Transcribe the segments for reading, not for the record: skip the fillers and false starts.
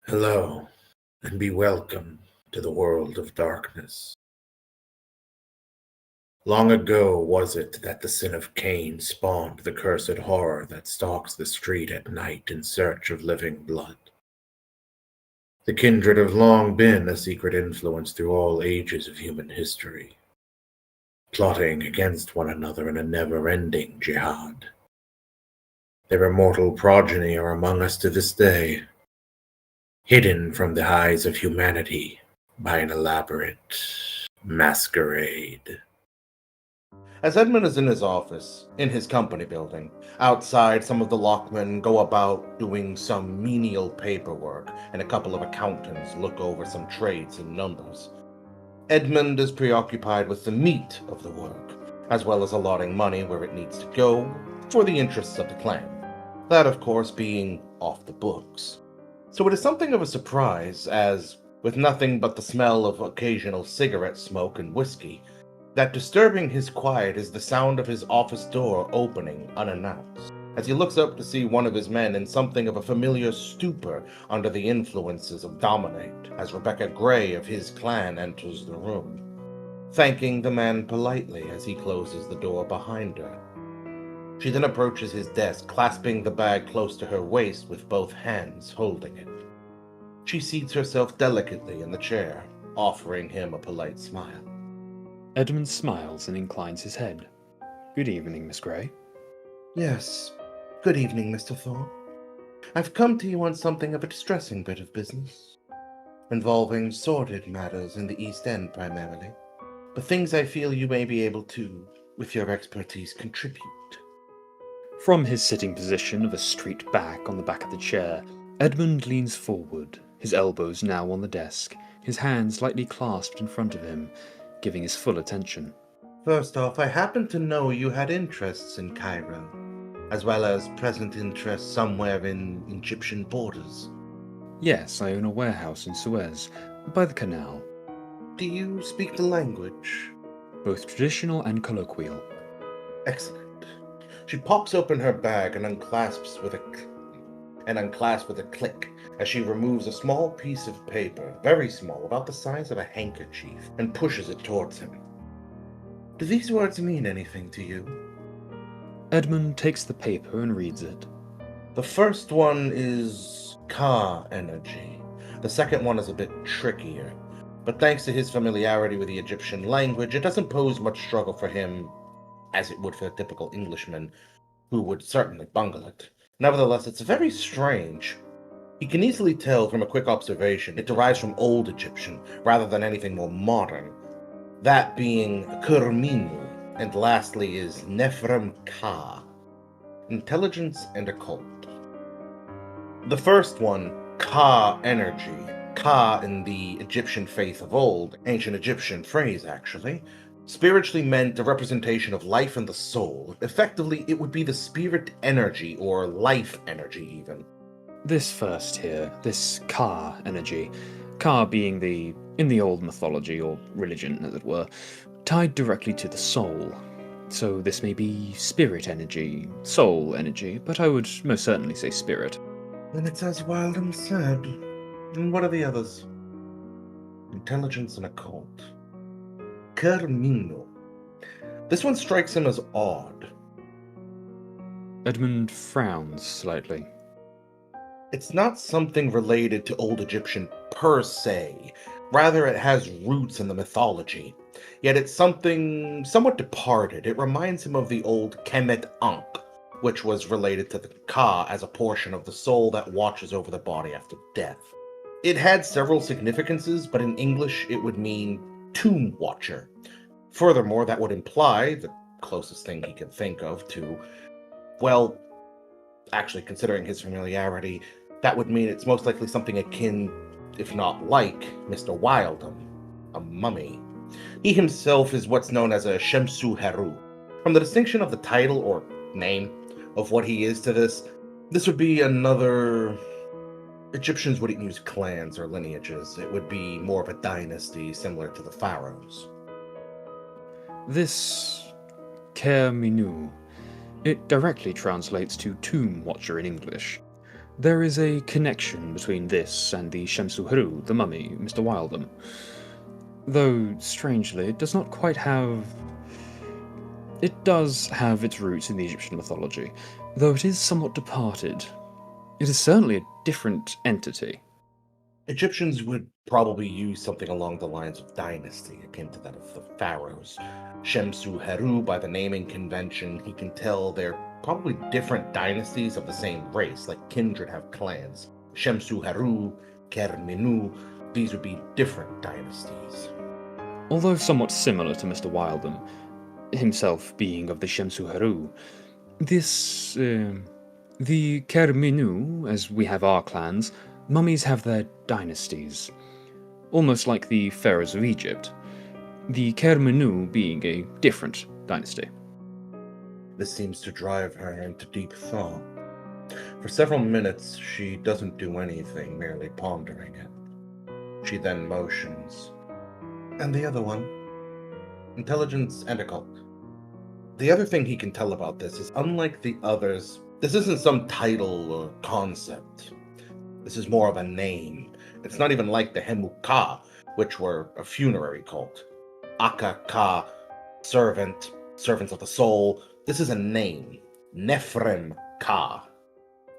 Hello, and be welcome to the world of darkness. Long ago was it that the sin of Cain spawned the cursed horror that stalks the street at night in search of living blood. The Kindred have long been a secret influence through all ages of human history, plotting against one another in a never-ending jihad. Their immortal progeny are among us to this day, hidden from the eyes of humanity by an elaborate masquerade. As Edmund is in his office, in his company building, outside some of the lockmen go about doing some menial paperwork, and a couple of accountants look over some trades and numbers. Edmund is preoccupied with the meat of the work, as well as allotting money where it needs to go for the interests of the clan. That, of course, being off the books. So it is something of a surprise, as, with nothing but the smell of occasional cigarette smoke and whiskey, that disturbing his quiet is the sound of his office door opening unannounced, as he looks up to see one of his men in something of a familiar stupor under the influences of Dominate, as Rebecca Gray of his clan enters the room, thanking the man politely as he closes the door behind her. She then approaches his desk, clasping the bag close to her waist with both hands holding it. She seats herself delicately in the chair, offering him a polite smile. Edmund smiles and inclines his head. Good evening, Miss Gray. Yes, good evening, Mr. Thorne. I've come to you on something of a distressing bit of business, involving sordid matters in the East End primarily, but things I feel you may be able to, with your expertise, contribute. From his sitting position of a straight back on the back of the chair, Edmund leans forward, his elbows now on the desk, his hands lightly clasped in front of him, giving his full attention. First off, I happen to know you had interests in Cairo, as well as present interests somewhere in Egyptian borders. Yes, I own a warehouse in Suez, by the canal. Do you speak the language? Both traditional and colloquial. Excellent. She pops open her bag and unclasps with a click as she removes a small piece of paper, very small, about the size of a handkerchief, and pushes it towards him. Do these words mean anything to you? Edmund takes the paper and reads it. The first one is Ka energy. The second one is a bit trickier, but thanks to his familiarity with the Egyptian language, it doesn't pose much struggle for him, as it would for a typical Englishman, who would certainly bungle it. Nevertheless, it's very strange. He can easily tell from a quick observation it derives from Old Egyptian, rather than anything more modern. That being Kurminu, and lastly is Nephrem Ka, intelligence and occult. The first one, Ka energy, Ka in the Egyptian faith of old, ancient Egyptian phrase actually, spiritually meant a representation of life and the soul. Effectively, it would be the spirit energy, or life energy even. This first here, this Ka energy, Ka being in the old mythology, or religion as it were, tied directly to the soul. So this may be spirit energy, soul energy, but I would most certainly say spirit. Then it's as wild and sad. And what are the others? Intelligence and occult. Kermino. This one strikes him as odd. Edmund frowns slightly. It's not something related to Old Egyptian per se. Rather, it has roots in the mythology. Yet it's something somewhat departed. It reminds him of the old Kemet Ankh, which was related to the Ka as a portion of the soul that watches over the body after death. It had several significances, but in English it would mean tomb watcher. Furthermore, that would imply, the closest thing he can think of to, well, actually considering his familiarity, that would mean it's most likely something akin, if not like, Mr. Wildham, a mummy. He himself is what's known as a Shemsu Heru. From the distinction of the title, or name, of what he is to this would be another... Egyptians wouldn't use clans or lineages. It would be more of a dynasty similar to the pharaohs. This Kerminu, it directly translates to tomb watcher in English. There is a connection between this and the Shemsu-Heru, the mummy, Mr. Wildham. Though, strangely, it does not quite have... It does have its roots in the Egyptian mythology, though it is somewhat departed. It is certainly a different entity. Egyptians would probably use something along the lines of dynasty, akin to that of the pharaohs. Shemsu-Heru, by the naming convention, he can tell they're probably different dynasties of the same race, like Kindred have clans. Shemsu-Heru, Kerminu, these would be different dynasties. Although somewhat similar to Mr. Wildham, himself being of the Shemsu-Heru, the Kerminu, as we have our clans, mummies have their dynasties, almost like the pharaohs of Egypt, the Kerminu being a different dynasty. This seems to drive her into deep thought. For several minutes, she doesn't do anything, merely pondering it. She then motions. And the other one? Intelligence and occult. The other thing he can tell about this is, unlike the others, this isn't some title or concept. This is more of a name. It's not even like the Hemuka, which were a funerary cult. Aka-Ka, servants of the soul. This is a name. Nephrem Ka.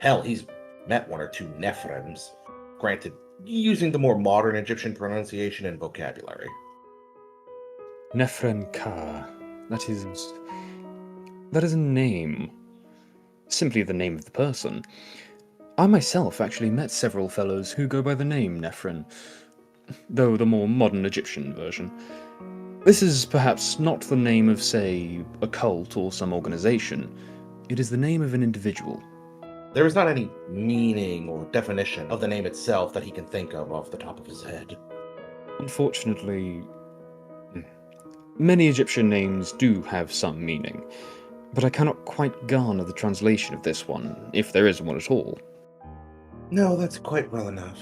Hell, he's met one or two Nephrims. Granted, using the more modern Egyptian pronunciation and vocabulary. Nephren Ka. That is a name. Simply the name of the person. I myself actually met several fellows who go by the name Nephren, though the more modern Egyptian version. This is perhaps not the name of, say, a cult or some organization. It is the name of an individual. There is not any meaning or definition of the name itself that he can think of off the top of his head. Unfortunately, many Egyptian names do have some meaning, but I cannot quite garner the translation of this one, if there is one at all. No, that's quite well enough.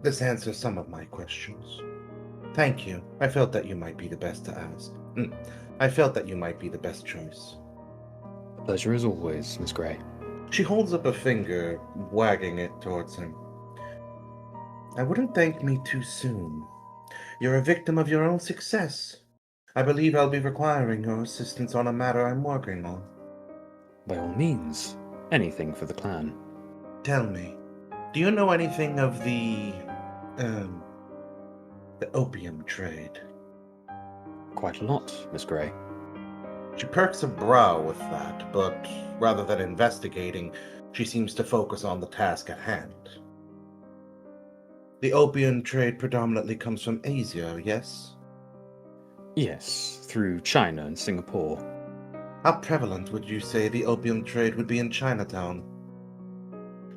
This answers some of my questions. Thank you. I felt that you might be the best to ask. I felt that you might be the best choice. Pleasure as always, Miss Grey. She holds up a finger, wagging it towards him. I wouldn't thank me too soon. You're a victim of your own success. I believe I'll be requiring your assistance on a matter I'm working on. By all means, anything for the clan. Tell me, do you know anything of the opium trade? Quite a lot, Miss Grey. She perks a brow with that, but rather than investigating, she seems to focus on the task at hand. The opium trade predominantly comes from Asia, yes? Yes, through China and Singapore. How prevalent would you say the opium trade would be in Chinatown?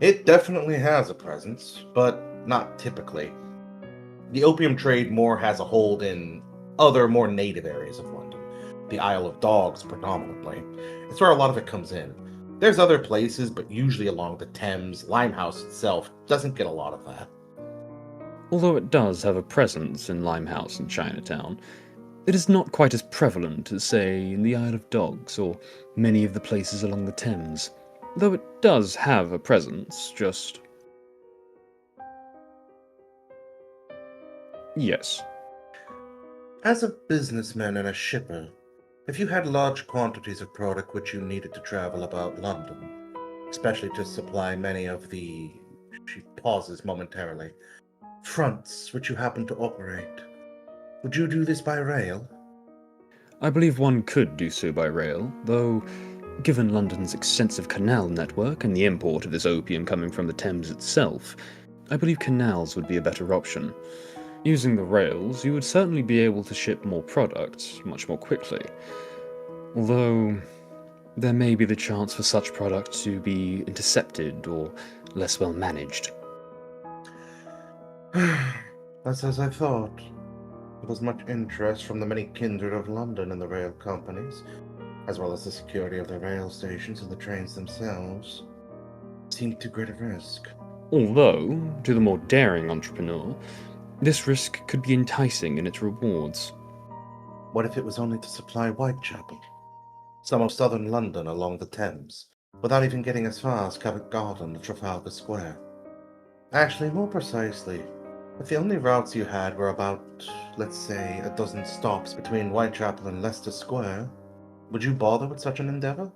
It definitely has a presence, but not typically. The opium trade more has a hold in other, more native areas of London. The Isle of Dogs, predominantly. It's where a lot of it comes in. There's other places, but usually along the Thames. Limehouse itself doesn't get a lot of that. Although it does have a presence in Limehouse and Chinatown, it is not quite as prevalent as, say, in the Isle of Dogs or many of the places along the Thames. Though it does have a presence, just... Yes. As a businessman and a shipper, if you had large quantities of product which you needed to travel about London, especially to supply many of the... She pauses momentarily. Fronts which you happen to operate, would you do this by rail? I believe one could do so by rail, though, given London's extensive canal network and the import of this opium coming from the Thames itself, I believe canals would be a better option. Using the rails, you would certainly be able to ship more product much more quickly. Although, there may be the chance for such product to be intercepted or less well managed. That's as I thought. There was much interest from the many kindred of London in the rail companies, as well as the security of the rail stations and the trains themselves. Seemed too great a risk. Although, to the more daring entrepreneur, this risk could be enticing in its rewards. What if it was only to supply Whitechapel? Some of southern London along the Thames, without even getting as far as Covent Garden or Trafalgar Square. Actually, more precisely, if the only routes you had were about, let's say, a dozen stops between Whitechapel and Leicester Square, would you bother with such an endeavor?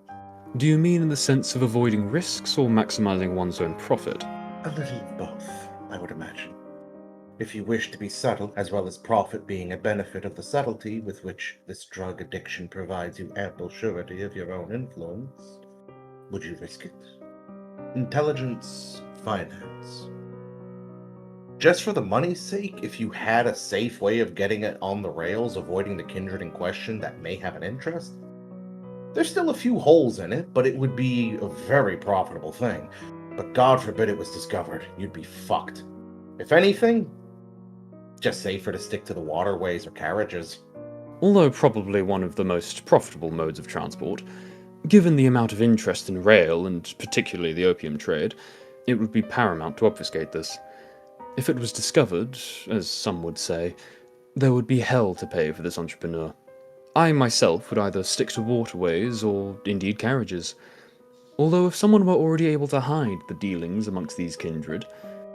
Do you mean in the sense of avoiding risks or maximizing one's own profit? A little of both, I would imagine. If you wish to be subtle, as well as profit being a benefit of the subtlety with which this drug addiction provides you ample surety of your own influence, would you risk it? Intelligence, finance. Just for the money's sake, if you had a safe way of getting it on the rails, avoiding the kindred in question that may have an interest, there's still a few holes in it, but it would be a very profitable thing. But God forbid it was discovered, you'd be fucked. If anything, just safer to stick to the waterways or carriages. Although probably one of the most profitable modes of transport, given the amount of interest in rail, and particularly the opium trade, it would be paramount to obfuscate this. If it was discovered, as some would say, there would be hell to pay for this entrepreneur. I myself would either stick to waterways or indeed carriages. Although if someone were already able to hide the dealings amongst these kindred,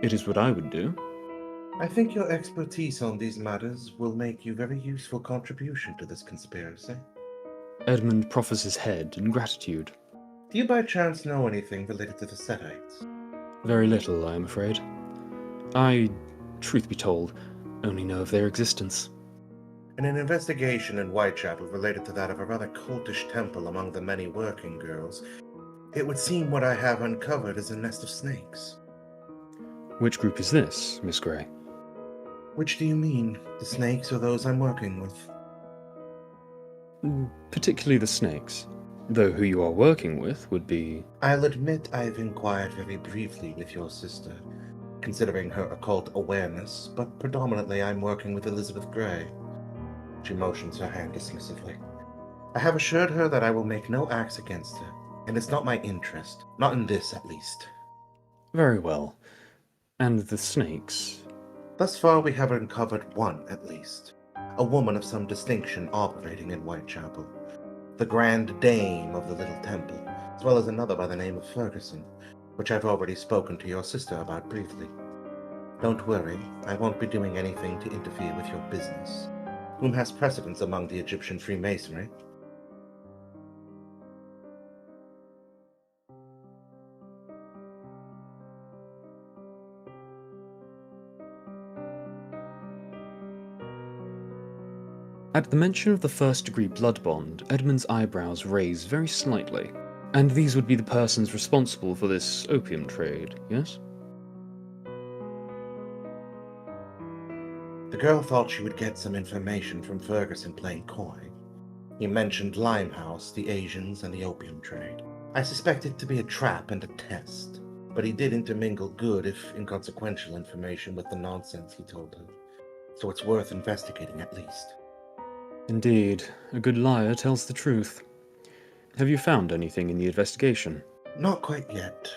it is what I would do. I think your expertise on these matters will make you a very useful contribution to this conspiracy. Edmund proffers his head in gratitude. Do you by chance know anything related to the Setites? Very little, I am afraid. I, truth be told, only know of their existence. In an investigation in Whitechapel related to that of a rather cultish temple among the many working girls, it would seem what I have uncovered is a nest of snakes. Which group is this, Miss Grey? Which do you mean? The snakes or those I'm working with? Particularly the snakes. Though who you are working with would be... I'll admit I've inquired very briefly with your sister, considering her occult awareness, but predominantly I'm working with Elizabeth Grey. She motions her hand dismissively. I have assured her that I will make no acts against her, and it's not my interest, not in this at least. Very well. And the snakes? Thus far we have uncovered one at least, a woman of some distinction operating in Whitechapel, the grand dame of the little temple, as well as another by the name of Ferguson, which I've already spoken to your sister about briefly. Don't worry, I won't be doing anything to interfere with your business. Whom has precedence among the Egyptian Freemasonry? At the mention of the first-degree blood bond, Edmund's eyebrows raise very slightly. And these would be the persons responsible for this opium trade, yes? The girl thought she would get some information from Ferguson playing coy. He mentioned Limehouse, the Asians, and the opium trade. I suspect it to be a trap and a test, but he did intermingle good, if inconsequential, information with the nonsense he told her. So it's worth investigating at least. Indeed, a good liar tells the truth. Have you found anything in the investigation? Not quite yet.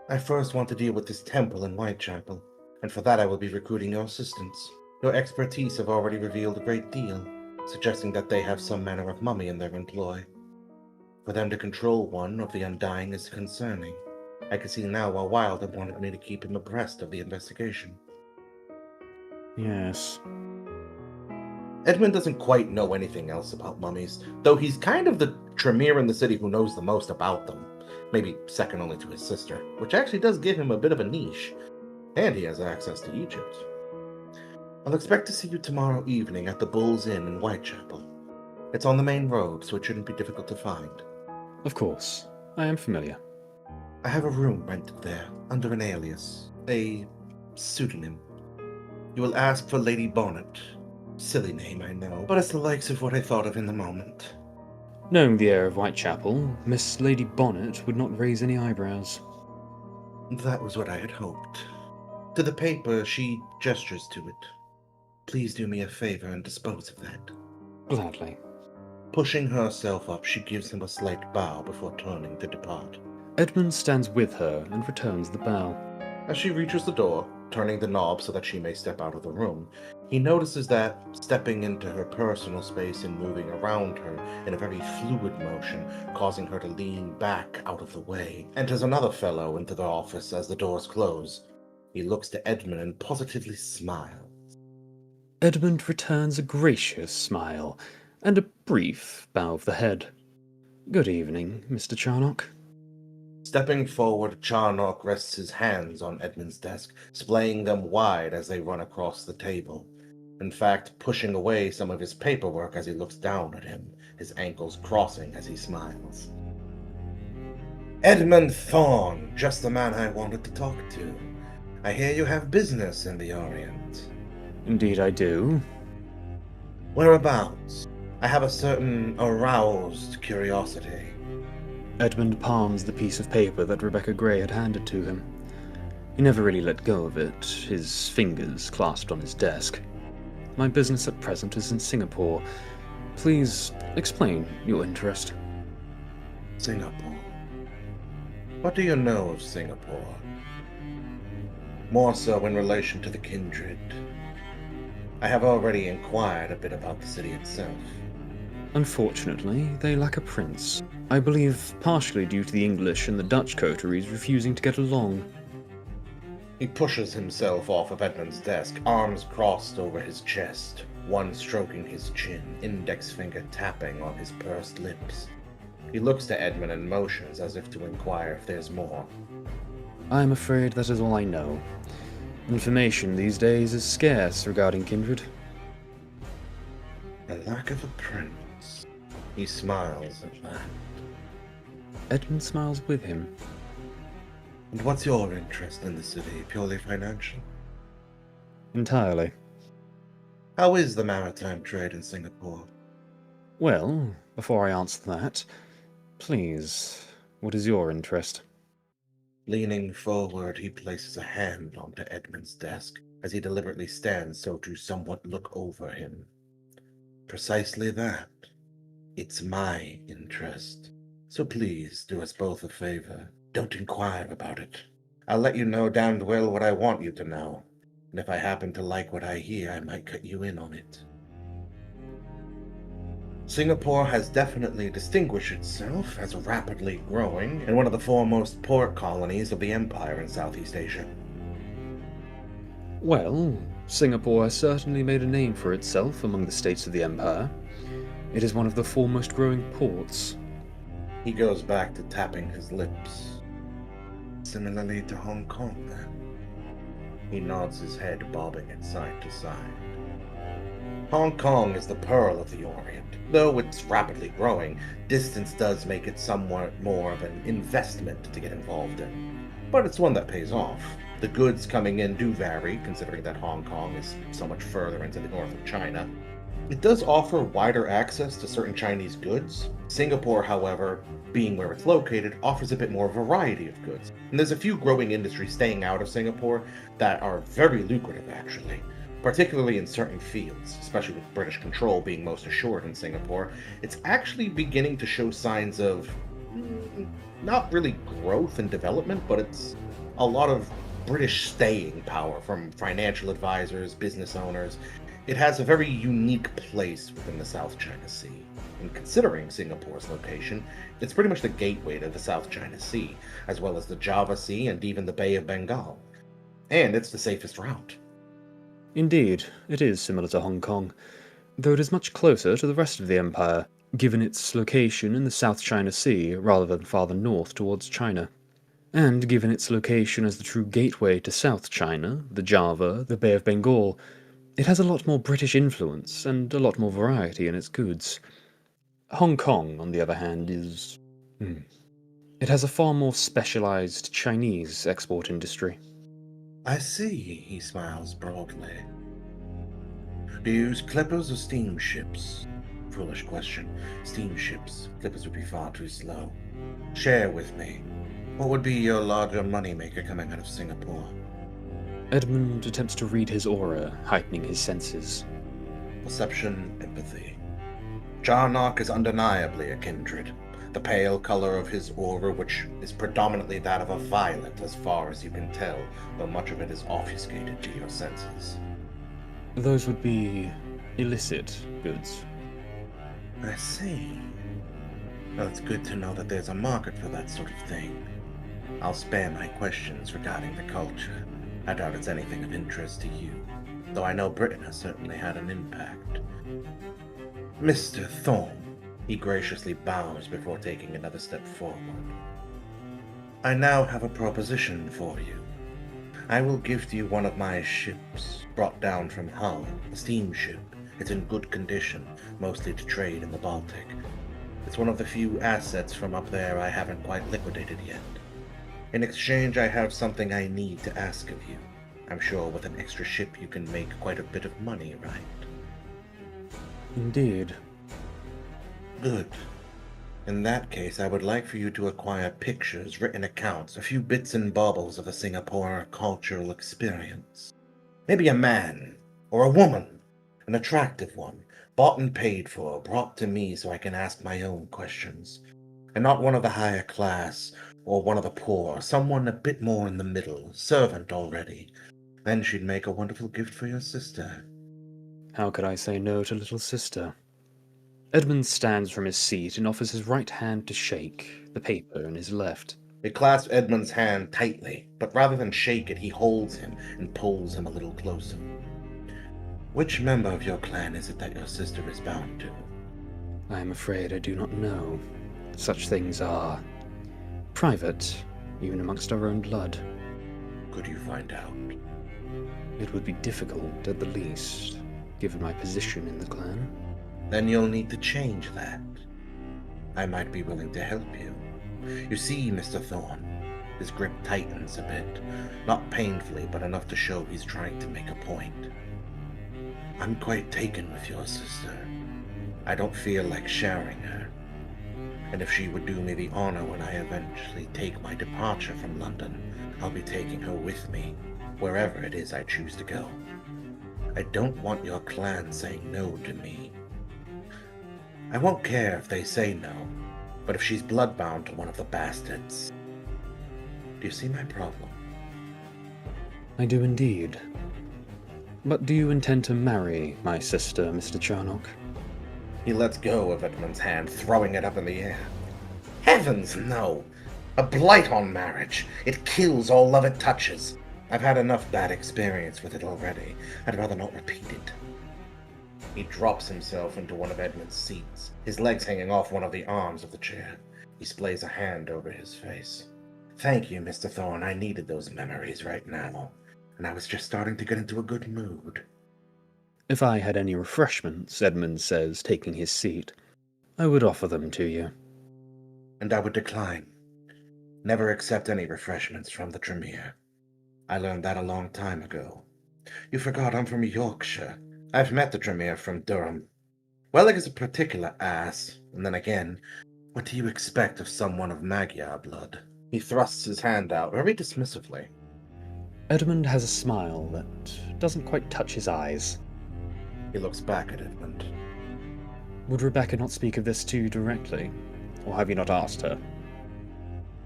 I first want to deal with this temple in Whitechapel, and for that I will be recruiting your assistance. Your expertise have already revealed a great deal, suggesting that they have some manner of mummy in their employ. For them to control one of the undying is concerning. I can see now why Wilder wanted me to keep him abreast of the investigation. Yes. Edmund doesn't quite know anything else about mummies, though he's kind of the Tremere in the city who knows the most about them. Maybe second only to his sister, which actually does give him a bit of a niche. And he has access to Egypt. I'll expect to see you tomorrow evening at the Bull's Inn in Whitechapel. It's on the main road, so it shouldn't be difficult to find. Of course. I am familiar. I have a room rented there, under an alias, a pseudonym. You will ask for Lady Bonnet. Silly name, I know, but it's the likes of what I thought of in the moment. Knowing the air of Whitechapel, Miss Lady Bonnet would not raise any eyebrows. That was what I had hoped. To the paper, she gestures to it. Please do me a favor and dispose of that. Gladly. Pushing herself up, she gives him a slight bow before turning to depart. Edmund stands with her and returns the bow. As she reaches the door, turning the knob so that she may step out of the room, He notices that stepping into her personal space and moving around her in a very fluid motion, causing her to lean back out of the way, enters another fellow into the office as the doors close. He looks to Edmund and positively smiles. Edmund returns a gracious smile and a brief bow of the head. Good evening, Mr. Charnock. Stepping forward, Charnock rests his hands on Edmund's desk, splaying them wide as they run across the table. In fact, pushing away some of his paperwork as he looks down at him, his ankles crossing as he smiles. Edmund Thorne, just the man I wanted to talk to. I hear you have business in the Orient. Indeed I do. Whereabouts? I have a certain aroused curiosity. Edmund palms the piece of paper that Rebecca Gray had handed to him. He never really let go of it, his fingers clasped on his desk. My business at present is in Singapore. Please explain your interest. Singapore. What do you know of Singapore? More so in relation to the Kindred. I have already inquired a bit about the city itself. Unfortunately, they lack a prince. I believe partially due to the English and the Dutch coteries refusing to get along. He pushes himself off of Edmund's desk, arms crossed over his chest, one stroking his chin, index finger tapping on his pursed lips. He looks to Edmund and motions as if to inquire if there's more. I am afraid that is all I know. Information these days is scarce regarding Kindred. The lack of a prince. He smiles at that. Edmund smiles with him. And what's your interest in the city? Purely financial? Entirely. How is the maritime trade in Singapore? Well, before I answer that, please, what is your interest? Leaning forward, he places a hand onto Edmund's desk as he deliberately stands so to somewhat look over him. Precisely that. It's my interest. So please do us both a favor. Don't inquire about it. I'll let you know damned well what I want you to know. And if I happen to like what I hear, I might cut you in on it. Singapore has definitely distinguished itself as rapidly growing and one of the foremost port colonies of the Empire in Southeast Asia. Well, Singapore has certainly made a name for itself among the states of the Empire. It is one of the foremost growing ports. He goes back to tapping his lips. Similarly to Hong Kong, then. He nods his head, bobbing it side to side. Hong Kong is the pearl of the Orient. Though it's rapidly growing, distance does make it somewhat more of an investment to get involved in. But it's one that pays off. The goods coming in do vary, considering that Hong Kong is so much further into the north of China. It does offer wider access to certain Chinese goods. Singapore, however, being where it's located, offers a bit more variety of goods. And there's a few growing industries staying out of Singapore that are very lucrative, actually. Particularly in certain fields, especially with British control being most assured in Singapore. It's actually beginning to show signs of, not really growth and development, but it's a lot of British staying power from financial advisors, business owners. It has a very unique place within the South China Sea. And considering Singapore's location, it's pretty much the gateway to the South China Sea, as well as the Java Sea and even the Bay of Bengal. And it's the safest route. Indeed, it is similar to Hong Kong, though it is much closer to the rest of the Empire, given its location in the South China Sea rather than farther north towards China. And given its location as the true gateway to South China, the Java, the Bay of Bengal, it has a lot more British influence and a lot more variety in its goods. Hong Kong, on the other hand, is... It has a far more specialized Chinese export industry. I see, he smiles broadly. Do you use clippers or steamships? Foolish question. Steamships. Clippers would be far too slow. Share with me. What would be your larger moneymaker coming out of Singapore? Edmund attempts to read his aura, heightening his senses. Perception, empathy. Charnock is undeniably a kindred. The pale color of his aura, which is predominantly that of a violet as far as you can tell, though much of it is obfuscated to your senses. Those would be illicit goods. I see. Well, it's good to know that there's a market for that sort of thing. I'll spare my questions regarding the culture. I doubt it's anything of interest to you, though I know Britain has certainly had an impact. Mr. Thorne, he graciously bows before taking another step forward. I now have a proposition for you. I will gift you one of my ships, brought down from Hull, a steamship. It's in good condition, mostly to trade in the Baltic. It's one of the few assets from up there I haven't quite liquidated yet. In exchange, I have something I need to ask of you. I'm sure with an extra ship you can make quite a bit of money, right? Indeed. Good. In that case, I would like for you to acquire pictures, written accounts, a few bits and baubles of the Singapore cultural experience. Maybe a man, or a woman, an attractive one, bought and paid for, brought to me so I can ask my own questions. And not one of the higher class, or one of the poor, someone a bit more in the middle, servant already. Then she'd make a wonderful gift for your sister. How could I say no to little sister? Edmund stands from his seat and offers his right hand to shake, the paper in his left. He clasps Edmund's hand tightly, but rather than shake it, he holds him and pulls him a little closer. Which member of your clan is it that your sister is bound to? I am afraid I do not know. Such things are private, even amongst our own blood. Could you find out? It would be difficult, at the least, given my position in the clan. Then you'll need to change that. I might be willing to help you. You see, Mr. Thorne, his grip tightens a bit, not painfully, but enough to show he's trying to make a point. I'm quite taken with your sister. I don't feel like sharing her. And if she would do me the honor when I eventually take my departure from London, I'll be taking her with me, wherever it is I choose to go. I don't want your clan saying no to me. I won't care if they say no, but if she's bloodbound to one of the bastards. Do you see my problem? I do indeed. But do you intend to marry my sister, Mr. Charnock? He lets go of Edmund's hand, throwing it up in the air. Heavens, no! A blight on marriage. It kills all love it touches. I've had enough bad experience with it already. I'd rather not repeat it. He drops himself into one of Edmund's seats, his legs hanging off one of the arms of the chair. He splays a hand over his face. Thank you, Mr. Thorne. I needed those memories right now, and I was just starting to get into a good mood. If I had any refreshments, Edmund says, taking his seat, I would offer them to you. And I would decline. Never accept any refreshments from the Tremere. I learned that a long time ago. You forgot I'm from Yorkshire. I've met the Tremere from Durham. Wellig is a particular ass, and then again, what do you expect of someone of Magyar blood? He thrusts his hand out very dismissively. Edmund has a smile that doesn't quite touch his eyes. He looks back at Edmund. Would Rebecca not speak of this to you directly? Or have you not asked her?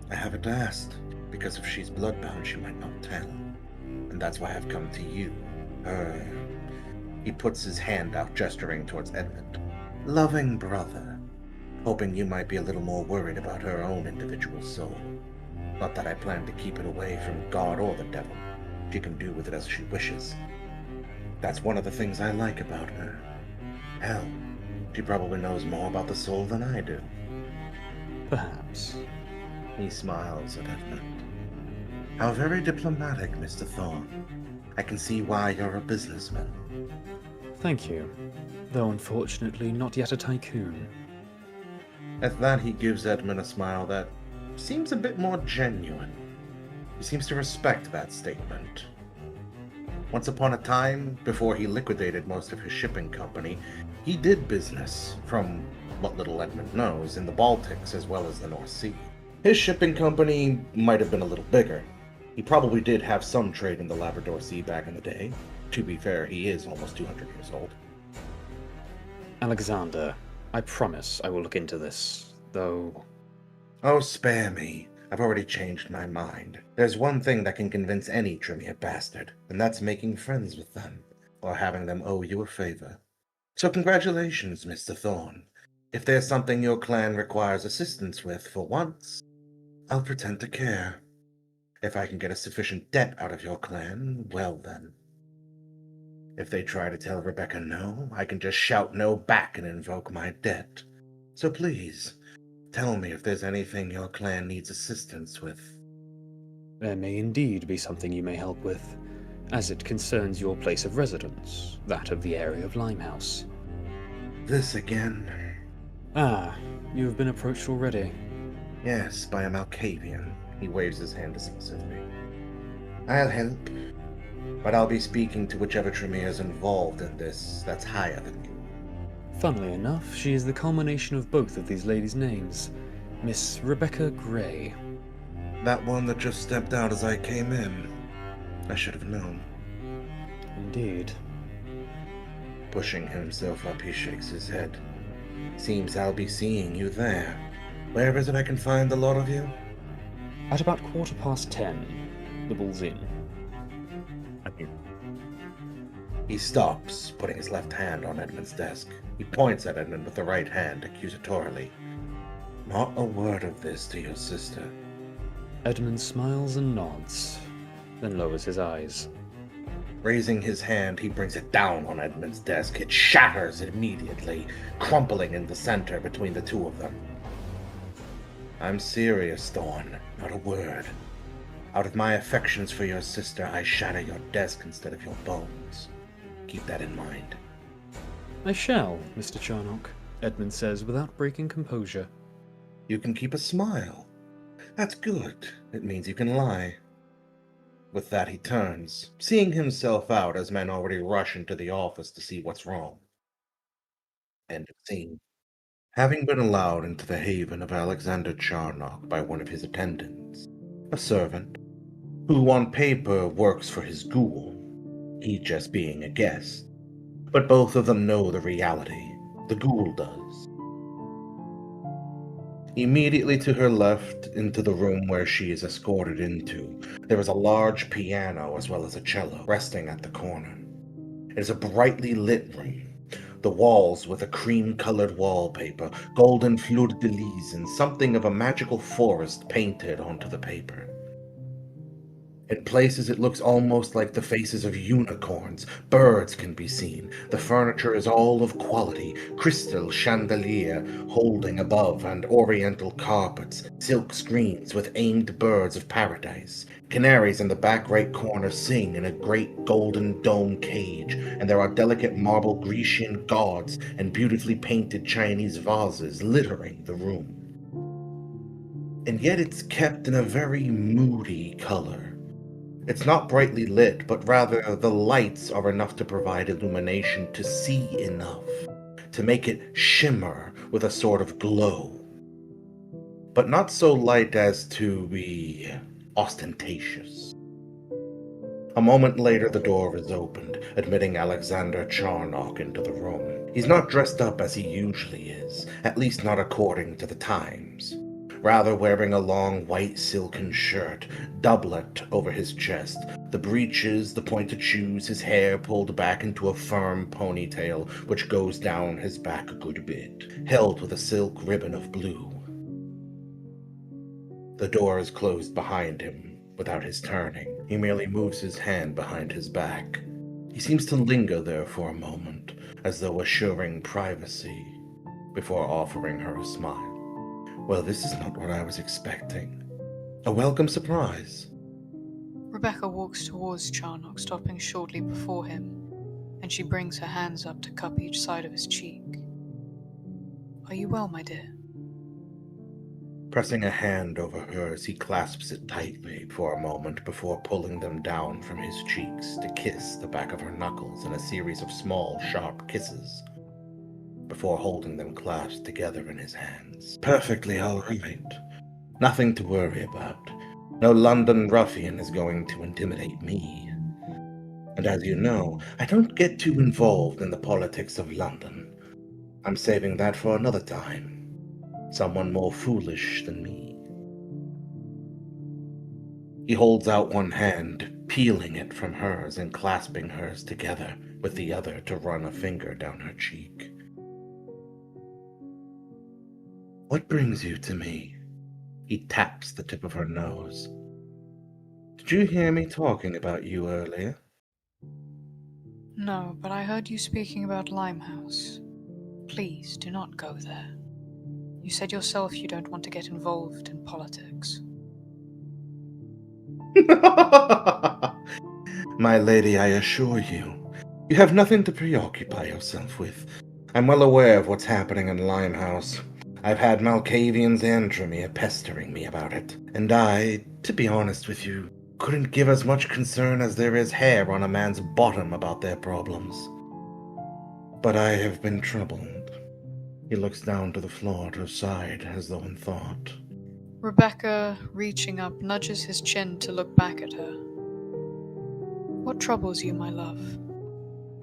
I haven't asked, because if she's bloodbound, she might not tell. And that's why I've come to you, her. He puts his hand out, gesturing towards Edmund. Loving brother, hoping you might be a little more worried about her own individual soul. Not that I plan to keep it away from God or the devil. She can do with it as she wishes. That's one of the things I like about her. Hell, she probably knows more about the soul than I do. Perhaps. He smiles at Edmund. How very diplomatic, Mr. Thorne. I can see why you're a businessman. Thank you, though unfortunately not yet a tycoon. At that, he gives Edmund a smile that seems a bit more genuine. He seems to respect that statement. Once upon a time, before he liquidated most of his shipping company, he did business, from what little Edmund knows, in the Baltics as well as the North Sea. His shipping company might have been a little bigger. He probably did have some trade in the Labrador Sea back in the day. To be fair, he is almost 200 years old. Alexander, I promise I will look into this, though... Oh, spare me. I've already changed my mind. There's one thing that can convince any Tremere bastard, and that's making friends with them. or having them owe you a favor. So congratulations, Mr. Thorne. If there's something your clan requires assistance with for once, I'll pretend to care. If I can get a sufficient debt out of your clan, well then. If they try to tell Rebecca no, I can just shout no back and invoke my debt. So please, tell me if there's anything your clan needs assistance with. There may indeed be something you may help with, as it concerns your place of residence, that of the area of Limehouse. This again? Ah, you have been approached already. Yes, by a Malkavian. He waves his hand dismissively. I'll help, but I'll be speaking to whichever Tremere is involved in this that's higher than you. Funnily enough, she is the culmination of both of these ladies' names, Miss Rebecca Gray. That one that just stepped out as I came in. I should have known. Indeed. Pushing himself up, he shakes his head. Seems I'll be seeing you there. Where is it I can find the lot of you? At about 10:15, the Bull's Inn. He stops, putting his left hand on Edmund's desk. He points at Edmund with the right hand, accusatorily. Not a word of this to your sister. Edmund smiles and nods, then lowers his eyes. Raising his hand, he brings it down on Edmund's desk. It shatters immediately, crumpling in the center between the two of them. I'm serious, Thorne. Not a word. Out of my affections for your sister, I shatter your desk instead of your bones. Keep that in mind. I shall, Mr. Charnock, Edmund says without breaking composure. You can keep a smile. That's good. It means you can lie. With that, he turns, seeing himself out as men already rush into the office to see what's wrong. End of scene. Having been allowed into the haven of Alexander Charnock by one of his attendants, a servant, who on paper works for his ghoul, he just being a guest, but both of them know the reality. The ghoul does. Immediately to her left, into the room where she is escorted into, there is a large piano as well as a cello resting at the corner. It is a brightly lit room, the walls with a cream-colored wallpaper, golden fleur-de-lis, and something of a magical forest painted onto the paper. In places it looks almost like the faces of unicorns. Birds can be seen. The furniture is all of quality. Crystal chandelier holding above and oriental carpets. Silk screens with aimed birds of paradise. Canaries in the back right corner sing in a great golden dome cage, and there are delicate marble Grecian gods and beautifully painted Chinese vases littering the room. And yet it's kept in a very moody color. It's not brightly lit, but rather the lights are enough to provide illumination to see enough, to make it shimmer with a sort of glow. But not so light as to be ostentatious. A moment later, the door is opened, admitting Alexander Charnock into the room. He's not dressed up as he usually is, at least not according to the times. Rather wearing a long white silken shirt, doublet over his chest, the breeches, the pointed shoes, his hair pulled back into a firm ponytail which goes down his back a good bit, held with a silk ribbon of blue. The door is closed behind him, without his turning. He merely moves his hand behind his back. He seems to linger there for a moment, as though assuring privacy, before offering her a smile. Well, this is not what I was expecting. A welcome surprise. Rebecca walks towards Charnock, stopping shortly before him, and she brings her hands up to cup each side of his cheek. Are you well, my dear? Pressing a hand over hers, he clasps it tightly for a moment before pulling them down from his cheeks to kiss the back of her knuckles in a series of small, sharp kisses, before holding them clasped together in his hands. Perfectly all right. Nothing to worry about. No London ruffian is going to intimidate me. And as you know, I don't get too involved in the politics of London. I'm saving that for another time. Someone more foolish than me. He holds out one hand, peeling it from hers and clasping hers together, with the other to run a finger down her cheek. "What brings you to me?" He taps the tip of her nose. "Did you hear me talking about you earlier?" No, but I heard you speaking about Limehouse. Please, do not go there. You said yourself you don't want to get involved in politics. My lady, I assure you, you have nothing to preoccupy yourself with. I'm well aware of what's happening in Limehouse. I've had Malkavians and Tremere pestering me about it, and I, to be honest with you, couldn't give as much concern as there is hair on a man's bottom about their problems. But I have been troubled. He looks down to the floor at her side as though in thought. Rebecca, reaching up, nudges his chin to look back at her. What troubles you, my love?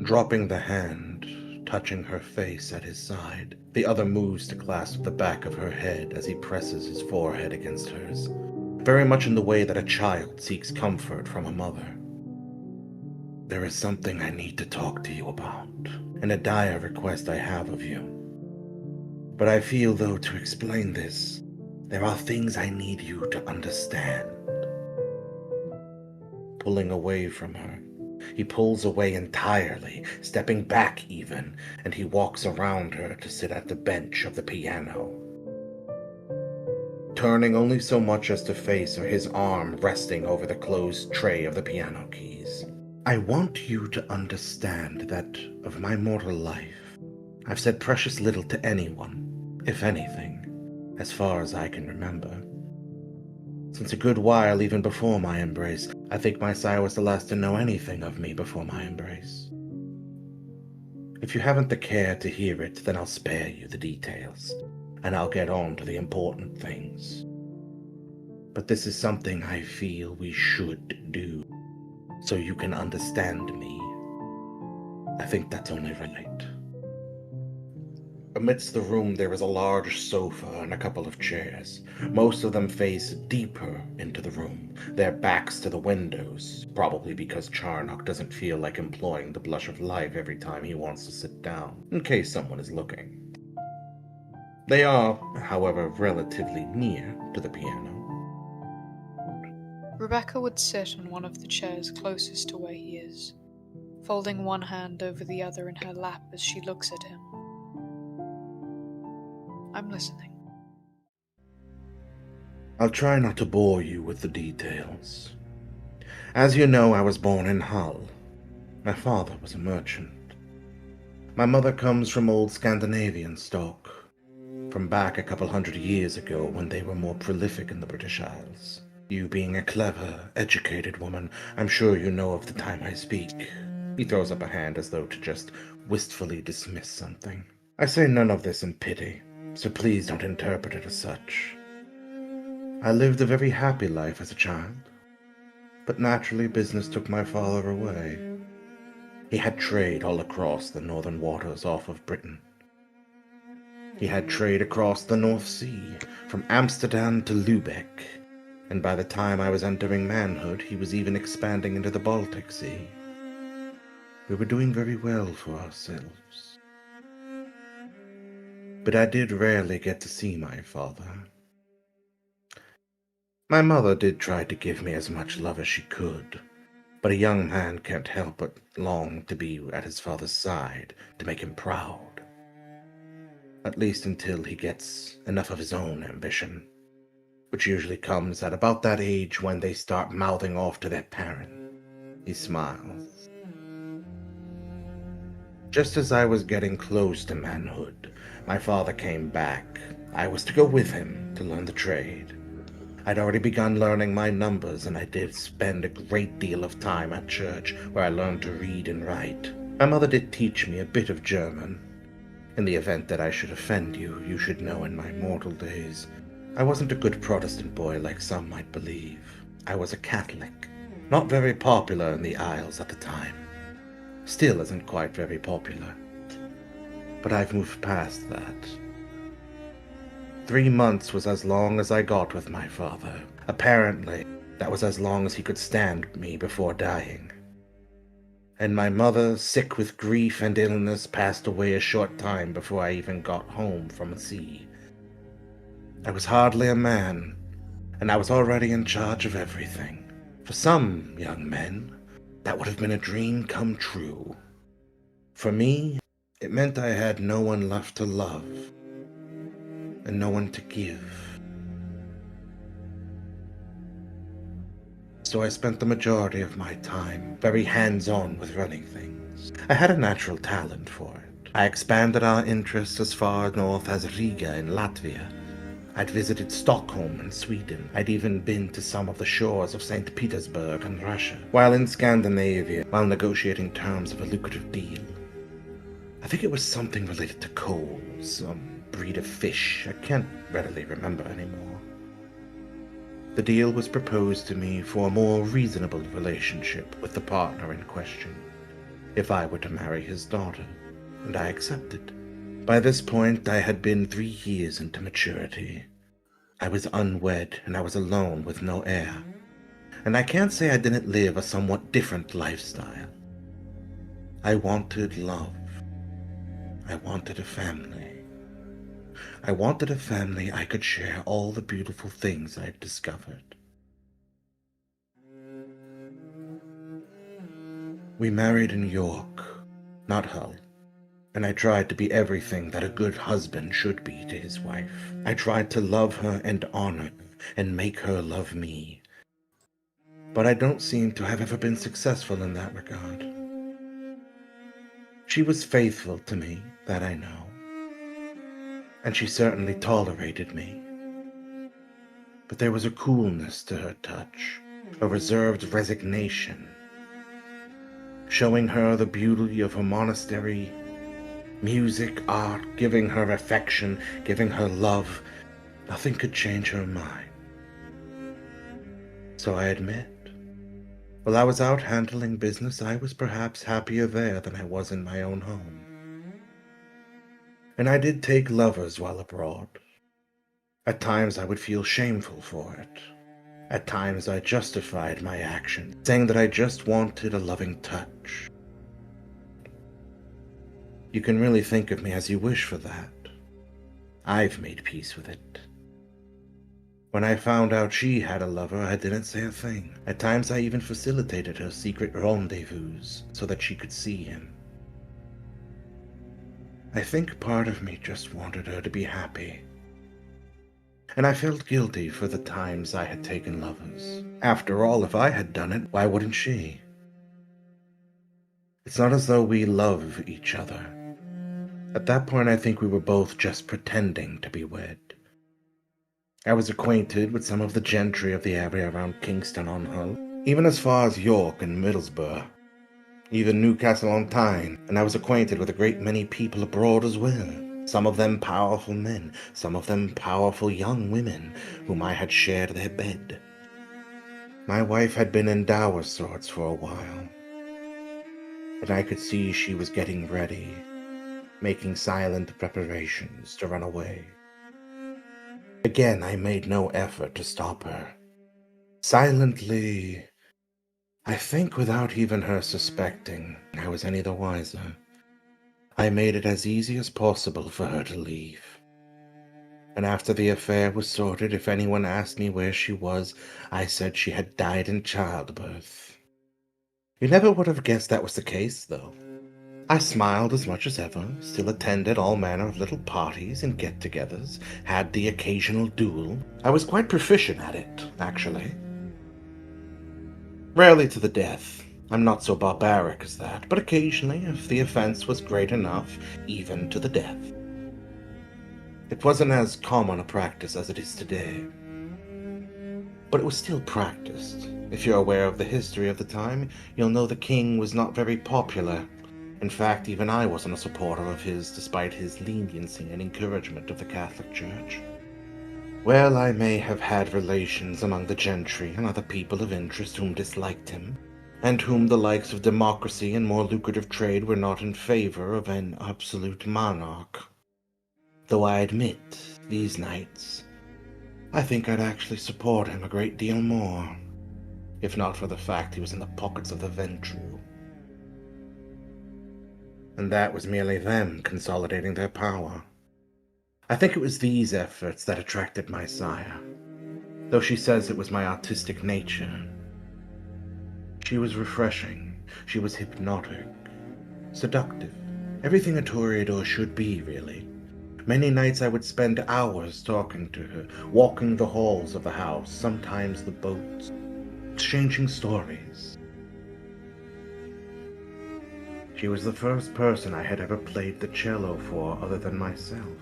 Dropping the hand, touching her face at his side, the other moves to clasp the back of her head as he presses his forehead against hers, very much in the way that a child seeks comfort from a mother. "There is something I need to talk to you about, and a dire request I have of you. But I feel, though, to explain this, there are things I need you to understand." Pulling away from her, he pulls away entirely, stepping back even, and he walks around her to sit at the bench of the piano. Turning only so much as to face her, his arm resting over the closed tray of the piano keys. "I want you to understand that of my mortal life, I've said precious little to anyone, if anything, as far as I can remember. Since a good while even before my embrace, I think my sire was the last to know anything of me before my embrace. If you haven't the care to hear it, then I'll spare you the details, and I'll get on to the important things. But this is something I feel we should do, so you can understand me. I think that's only right." Amidst the room there is a large sofa and a couple of chairs. Most of them face deeper into the room, their backs to the windows, probably because Charnock doesn't feel like employing the blush of life every time he wants to sit down, in case someone is looking. They are, however, relatively near to the piano. Rebecca would sit on one of the chairs closest to where he is, folding one hand over the other in her lap as she looks at him. I'm listening. I'll try not to bore you with the details. As you know, I was born in Hull. My father was a merchant. My mother comes from old Scandinavian stock, from back a couple hundred years ago when they were more prolific in the British Isles. You being a clever, educated woman, I'm sure you know of the time I speak. He throws up a hand as though to just wistfully dismiss something. I say none of this in pity, so please don't interpret it as such. I lived a very happy life as a child, but naturally business took my father away. He had trade all across the northern waters off of Britain. He had trade across the North Sea, from Amsterdam to Lübeck, and by the time I was entering manhood, he was even expanding into the Baltic Sea. We were doing very well for ourselves. But I did rarely get to see my father. My mother did try to give me as much love as she could, but a young man can't help but long to be at his father's side to make him proud. At least until he gets enough of his own ambition, which usually comes at about that age when they start mouthing off to their parent. He smiles. Just as I was getting close to manhood, my father came back. I was to go with him to learn the trade. I'd already begun learning my numbers, and I did spend a great deal of time at church where I learned to read and write. My mother did teach me a bit of German. In the event that I should offend you, you should know in my mortal days, I wasn't a good Protestant boy like some might believe. I was a Catholic, not very popular in the Isles at the time. Still isn't quite very popular. But I've moved past that. 3 months was as long as I got with my father. Apparently, that was as long as he could stand me before dying. and my mother, sick with grief and illness, passed away a short time before I even got home from sea. I was hardly a man, and I was already in charge of everything. For some young men, that would have been a dream come true. For me, it meant I had no one left to love, and no one to give. So I spent the majority of my time very hands-on with running things. I had a natural talent for it. I expanded our interests as far north as Riga in Latvia. I'd visited Stockholm in Sweden. I'd even been to some of the shores of St. Petersburg in Russia, while in Scandinavia, while negotiating terms of a lucrative deal. I think it was something related to coal, some breed of fish. I can't readily remember anymore. The deal was proposed to me for a more reasonable relationship with the partner in question, if I were to marry his daughter, and I accepted. By this point, I had been 3 years into maturity. I was unwed, and I was alone with no heir. And I can't say I didn't live a somewhat different lifestyle. I wanted love. I wanted a family. I wanted a family I could share all the beautiful things I'd discovered. We married in York, not Hull, and I tried to be everything that a good husband should be to his wife. I tried to love her and honor her and make her love me. But I don't seem to have ever been successful in that regard. She was faithful to me, that I know. And she certainly tolerated me. But there was a coolness to her touch, a reserved resignation, showing her the beauty of a monastery, music, art, giving her affection, giving her love. Nothing could change her mind. So I admit, while I was out handling business, I was perhaps happier there than I was in my own home. And I did take lovers while abroad. At times I would feel shameful for it. At times I justified my action, saying that I just wanted a loving touch. You can really think of me as you wish for that. I've made peace with it. When I found out she had a lover, I didn't say a thing. At times I even facilitated her secret rendezvous so that she could see him. I think part of me just wanted her to be happy. And I felt guilty for the times I had taken lovers. After all, if I had done it, why wouldn't she? It's not as though we love each other. At that point, I think we were both just pretending to be wed. I was acquainted with some of the gentry of the area around Kingston-on-Hull, even as far as York and Middlesbrough, even Newcastle-on-Tyne, and I was acquainted with a great many people abroad as well. Some of them powerful men, some of them powerful young women, whom I had shared their bed. My wife had been in dour sorts for a while, and I could see she was getting ready, making silent preparations to run away. Again, I made no effort to stop her. Silently, I think without even her suspecting I was any the wiser, I made it as easy as possible for her to leave. And after the affair was sorted, if anyone asked me where she was, I said she had died in childbirth. You never would have guessed that was the case, though. I smiled as much as ever, still attended all manner of little parties and get-togethers, had the occasional duel. I was quite proficient at it, actually. Rarely to the death. I'm not so barbaric as that, but occasionally, if the offense was great enough, even to the death. It wasn't as common a practice as it is today, but it was still practiced. If you're aware of the history of the time, you'll know the king was not very popular. In fact, even I wasn't a supporter of his, despite his leniency and encouragement of the Catholic Church. Well, I may have had relations among the gentry and other people of interest whom disliked him, and whom the likes of democracy and more lucrative trade were not in favor of an absolute monarch. Though I admit, these nights, I think I'd actually support him a great deal more, if not for the fact he was in the pockets of the Ventru. and that was merely them consolidating their power. I think it was these efforts that attracted my sire, though she says it was my artistic nature. She was refreshing, she was hypnotic, seductive, everything a toreador should be, really. Many nights I would spend hours talking to her, walking the halls of the house, sometimes the boats, exchanging stories. She was the first person I had ever played the cello for other than myself.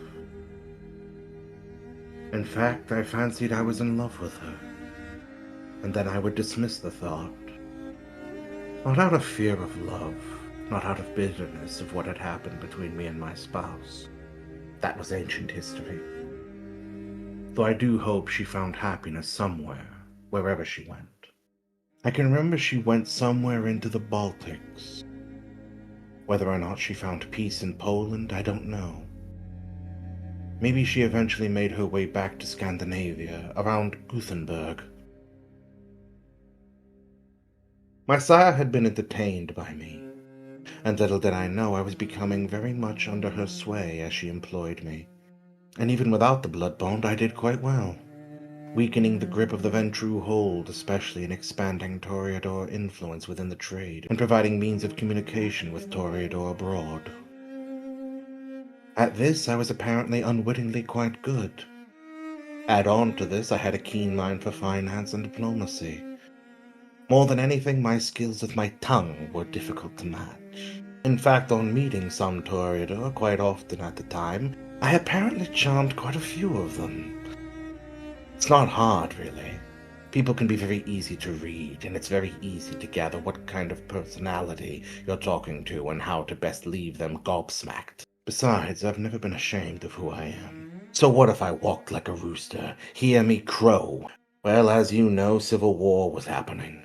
In fact, I fancied I was in love with her, and then I would dismiss the thought. Not out of fear of love, not out of bitterness of what had happened between me and my spouse. That was ancient history. Though I do hope she found happiness somewhere, wherever she went. I can remember she went somewhere into the Baltics. Whether or not she found peace in Poland, I don't know. Maybe she eventually made her way back to Scandinavia, around Gothenburg. My sire had been entertained by me, and little did I know I was becoming very much under her sway as she employed me. And even without the blood bond, I did quite well, weakening the grip of the Ventrue hold, especially in expanding toreador influence within the trade, and providing means of communication with toreador abroad. At this, I was apparently unwittingly quite good. Add on to this, I had a keen mind for finance and diplomacy. More than anything, my skills with my tongue were difficult to match. In fact, on meeting some toreador, quite often at the time, I apparently charmed quite a few of them. It's not hard, really. People can be very easy to read, and it's very easy to gather what kind of personality you're talking to and how to best leave them gobsmacked. Besides, I've never been ashamed of who I am. So what if I walked like a rooster? Hear me crow? Well, as you know, civil war was happening.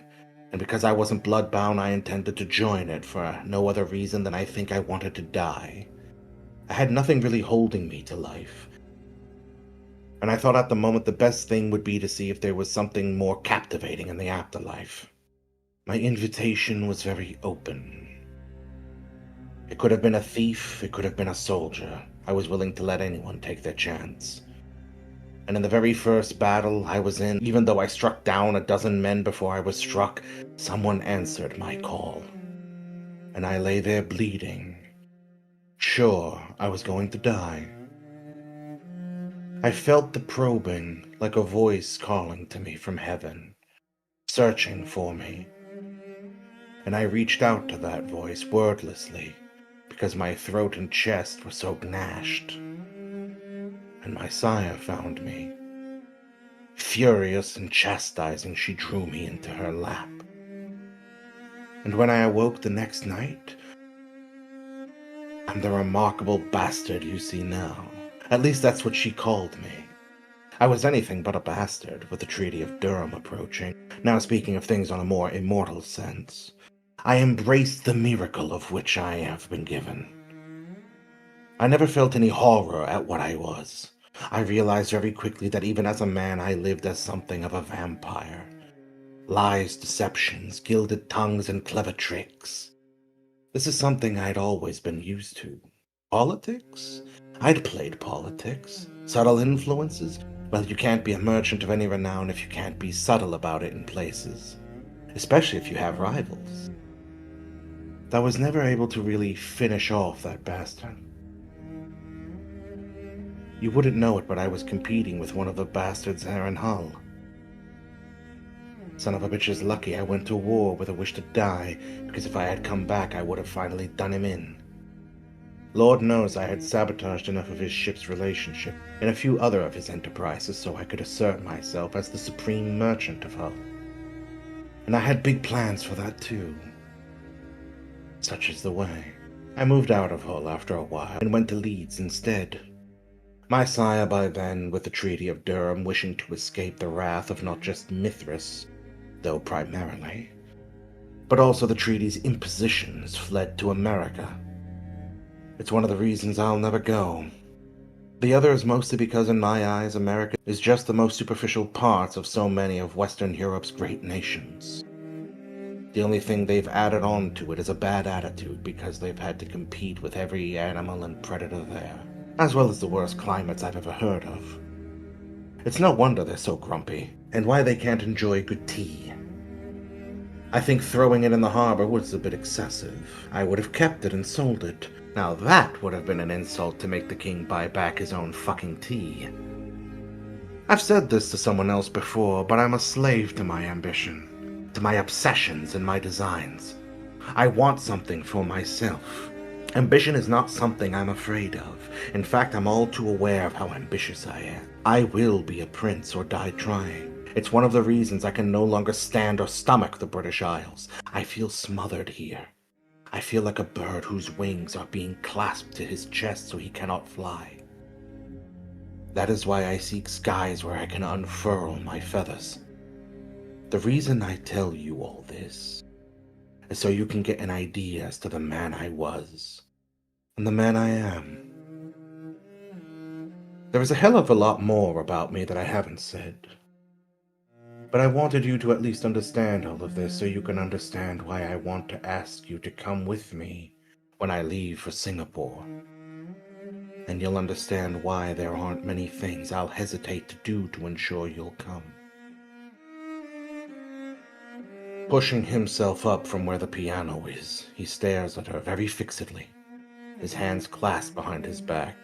And because I wasn't bloodbound, I intended to join it for no other reason than I think I wanted to die. I had nothing really holding me to life. And I thought at the moment the best thing would be to see if there was something more captivating in the afterlife. My invitation was very open. It could have been a thief, it could have been a soldier. I was willing to let anyone take their chance. And in the very first battle I was in, even though I struck down a dozen men before I was struck, someone answered my call. And I lay there bleeding. Sure, I was going to die. I felt the probing, like a voice calling to me from heaven, searching for me. And I reached out to that voice wordlessly, because my throat and chest were so gnashed. And my sire found me. Furious and chastising, she drew me into her lap. And when I awoke the next night, I'm the remarkable bastard you see now. At least that's what she called me. I was anything but a bastard, with the Treaty of Durham approaching. Now speaking of things on a more immortal sense, I embraced the miracle of which I have been given. I never felt any horror at what I was. I realized very quickly that even as a man I lived as something of a vampire. Lies, deceptions, gilded tongues, and clever tricks. This is something I'd always been used to. Politics? I'd played politics. Subtle influences? Well, you can't be a merchant of any renown if you can't be subtle about it in places. Especially if you have rivals. I was never able to really finish off that bastard. You wouldn't know it, but I was competing with one of the bastards there in Hull. Son of a bitch is lucky I went to war with a wish to die, because if I had come back I would have finally done him in. Lord knows I had sabotaged enough of his ship's relationship and a few other of his enterprises so I could assert myself as the supreme merchant of Hull. And I had big plans for that too. Such is the way. I moved out of Hull after a while and went to Leeds instead. My sire by then, with the Treaty of Durham, wishing to escape the wrath of not just Mithras, though primarily, but also the treaty's impositions, fled to America. It's one of the reasons I'll never go. The other is mostly because in my eyes America is just the most superficial part of so many of Western Europe's great nations. The only thing they've added on to it is a bad attitude because they've had to compete with every animal and predator there, as well as the worst climates I've ever heard of. It's no wonder they're so grumpy, and why they can't enjoy good tea. I think throwing it in the harbor was a bit excessive. I would have kept it and sold it. Now that would have been an insult to make the king buy back his own fucking tea. I've said this to someone else before, but I'm a slave to my ambition, to my obsessions and my designs. I want something for myself. Ambition is not something I'm afraid of. In fact, I'm all too aware of how ambitious I am. I will be a prince or die trying. It's one of the reasons I can no longer stand or stomach the British Isles. I feel smothered here. I feel like a bird whose wings are being clasped to his chest so he cannot fly. That is why I seek skies where I can unfurl my feathers. The reason I tell you all this is so you can get an idea as to the man I was and the man I am. There is a hell of a lot more about me that I haven't said. But I wanted you to at least understand all of this so you can understand why I want to ask you to come with me when I leave for Singapore. And you'll understand why there aren't many things I'll hesitate to do to ensure you'll come. Pushing himself up from where the piano is, he stares at her very fixedly, his hands clasped behind his back.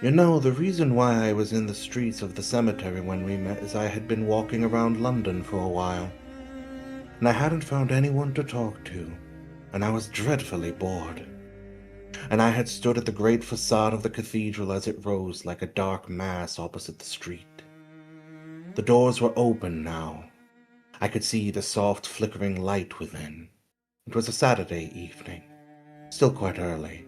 You know, the reason why I was in the streets of the cemetery when we met is I had been walking around London for a while, and I hadn't found anyone to talk to, and I was dreadfully bored. And I had stood at the great facade of the cathedral as it rose like a dark mass opposite the street. The doors were open now. I could see the soft flickering light within. It was a Saturday evening, still quite early,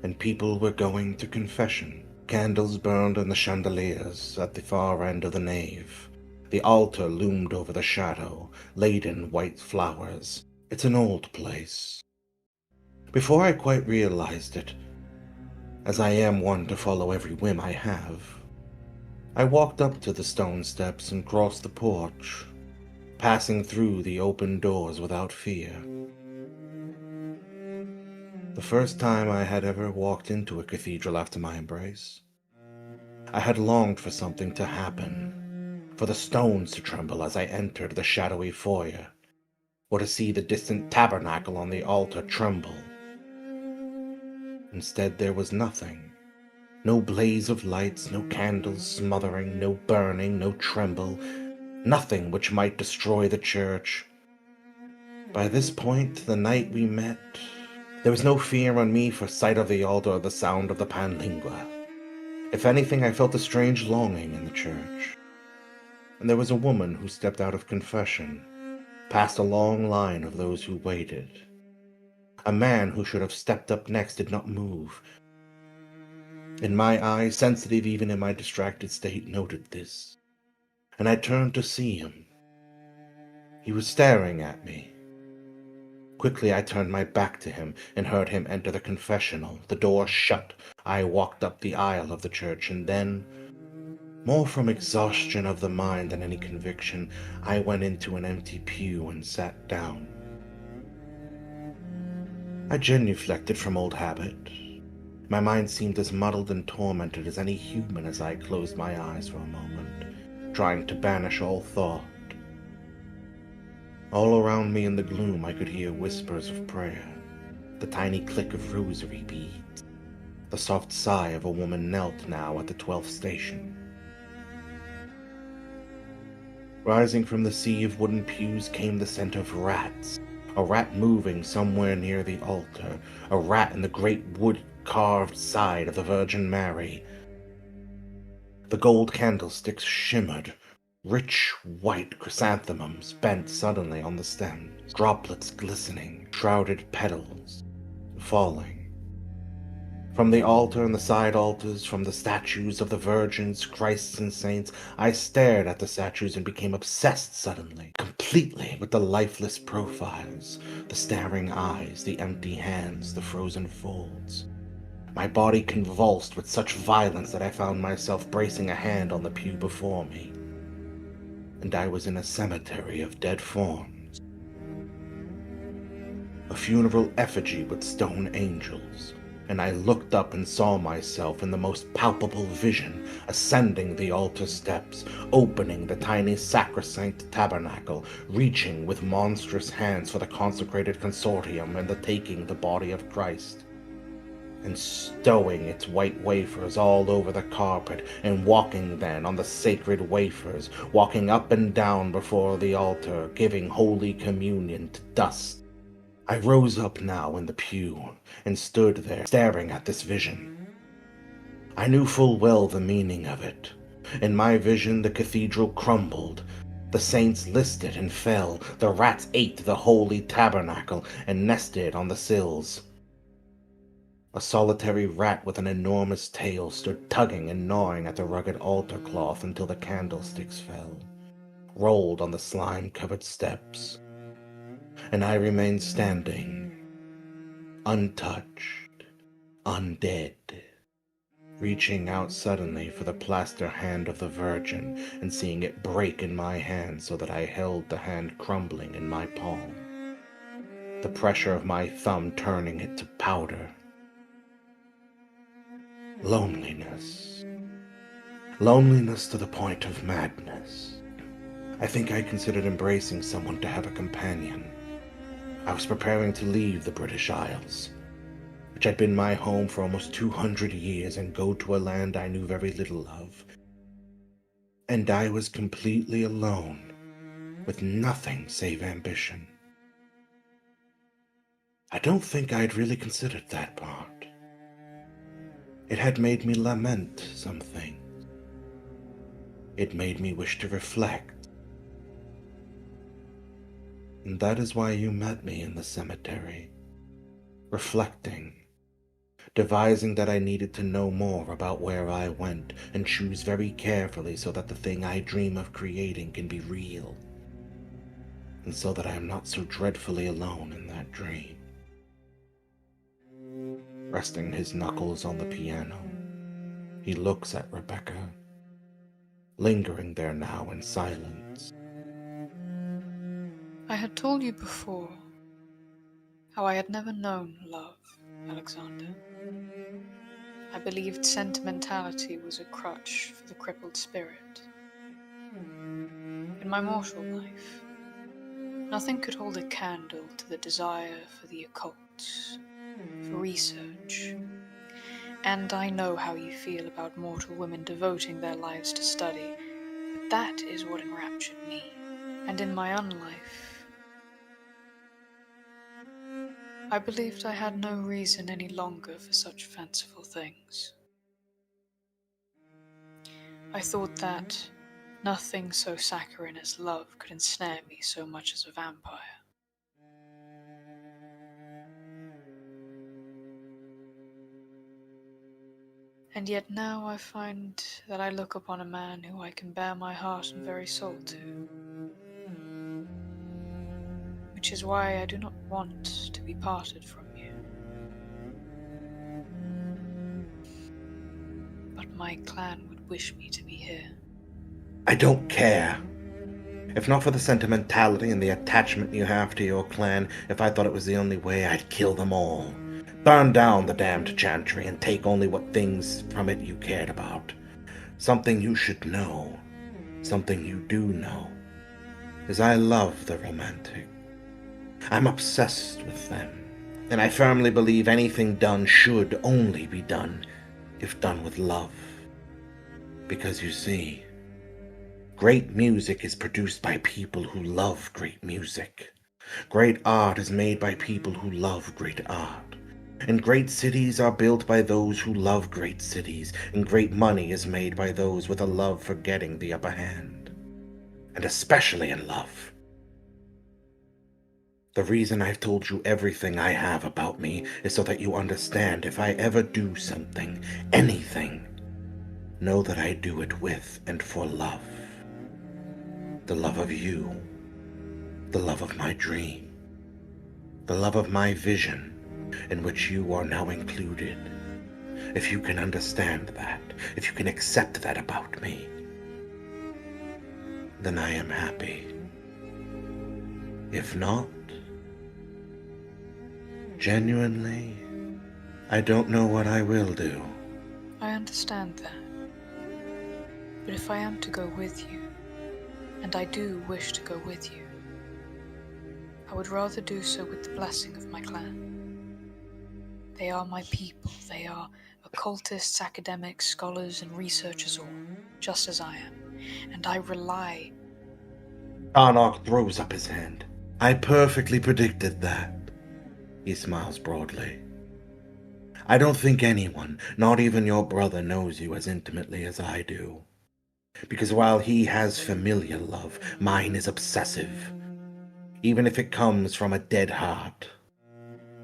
and people were going to confession. Candles burned in the chandeliers at the far end of the nave. The altar loomed over the shadow, laden white flowers. It's an old place. Before I quite realized it, as I am one to follow every whim I have, I walked up to the stone steps and crossed the porch, passing through the open doors without fear. The first time I had ever walked into a cathedral after my embrace, I had longed for something to happen, for the stones to tremble as I entered the shadowy foyer, or to see the distant tabernacle on the altar tremble. Instead, there was nothing. No blaze of lights, no candles smothering, no burning, no tremble, nothing which might destroy the church. By this point, the night we met, there was no fear on me for sight of the altar or the sound of the panlingua. If anything, I felt a strange longing in the church. And there was a woman who stepped out of confession, past a long line of those who waited. A man who should have stepped up next did not move. In my eyes, sensitive even in my distracted state, noted this, and I turned to see him. He was staring at me. Quickly I turned my back to him and heard him enter the confessional. The door shut. I walked up the aisle of the church, and then, more from exhaustion of the mind than any conviction, I went into an empty pew and sat down. I genuflected from old habit. My mind seemed as muddled and tormented as any human as I closed my eyes for a moment, trying to banish all thought. All around me in the gloom I could hear whispers of prayer, the tiny click of rosary beads, the soft sigh of a woman knelt now at the 12th station. Rising from the sea of wooden pews came the scent of rats, a rat moving somewhere near the altar, a rat in the great wood-carved side of the Virgin Mary. The gold candlesticks shimmered. Rich white chrysanthemums bent suddenly on the stems, droplets glistening, shrouded petals falling. From the altar and the side altars, from the statues of the virgins, Christs, and saints, I stared at the statues and became obsessed suddenly, completely, with the lifeless profiles, the staring eyes, the empty hands, the frozen folds. My body convulsed with such violence that I found myself bracing a hand on the pew before me. And I was in a cemetery of dead forms. a funeral effigy with stone angels, and I looked up and saw myself in the most palpable vision, ascending the altar steps, opening the tiny sacrosanct tabernacle, reaching with monstrous hands for the consecrated consortium and the taking the body of Christ, and stowing its white wafers all over the carpet, and walking then on the sacred wafers, walking up and down before the altar, giving Holy Communion to dust. I rose up now in the pew, and stood there staring at this vision. I knew full well the meaning of it. In my vision the cathedral crumbled, the saints listed and fell, the rats ate the holy tabernacle and nested on the sills. A solitary rat with an enormous tail stood tugging and gnawing at the rugged altar cloth until the candlesticks fell, rolled on the slime-covered steps, and I remained standing, untouched, undead, reaching out suddenly for the plaster hand of the Virgin and seeing it break in my hand so that I held the hand crumbling in my palm, the pressure of my thumb turning it to powder. Loneliness. Loneliness to the point of madness. I think I considered embracing someone to have a companion. I was preparing to leave the British Isles, which had been my home for almost 200 years, and go to a land I knew very little of. And I was completely alone, with nothing save ambition. I don't think I'd really considered that part. It had made me lament some things. It made me wish to reflect. And that is why you met me in the cemetery, reflecting, devising that I needed to know more about where I went and choose very carefully so that the thing I dream of creating can be real, and so that I am not so dreadfully alone in that dream. Resting his knuckles on the piano, he looks at Rebecca, lingering there now in silence. I had told you before how I had never known love, Alexander. I believed sentimentality was a crutch for the crippled spirit. In my mortal life, nothing could hold a candle to the desire for the occult, for research. And I know how you feel about mortal women devoting their lives to study, but that is what enraptured me. And in my unlife, I believed I had no reason any longer for such fanciful things. I thought that nothing so saccharine as love could ensnare me so much as a vampire. And yet now I find that I look upon a man who I can bare my heart and very soul to. Which is why I do not want to be parted from you. But my clan would wish me to be here. I don't care. If not for the sentimentality and the attachment you have to your clan, if I thought it was the only way, I'd kill them all. Burn down the damned chantry and take only what things from it you cared about. Something you should know, something you do know, is I love the romantic. I'm obsessed with them, and I firmly believe anything done should only be done if done with love. Because you see, great music is produced by people who love great music. Great art is made by people who love great art. And great cities are built by those who love great cities, and great money is made by those with a love for getting the upper hand. And especially in love. The reason I've told you everything I have about me is so that you understand if I ever do something, anything, know that I do it with and for love. The love of you, the love of my dream, the love of my vision, in which you are now included. If you can understand that, if you can accept that about me, then I am happy. If not, Genuinely, I don't know what I will do. I understand that. But if I am to go with you, and I do wish to go with you, I would rather do so with the blessing of my clan. They are my people. They are occultists, academics, scholars, and researchers all, just as I am. And I rely... Charnock throws up his hand. I perfectly predicted that. He smiles broadly. I don't think anyone, not even your brother, knows you as intimately as I do. Because while he has familiar love, mine is obsessive. Even if it comes from a dead heart.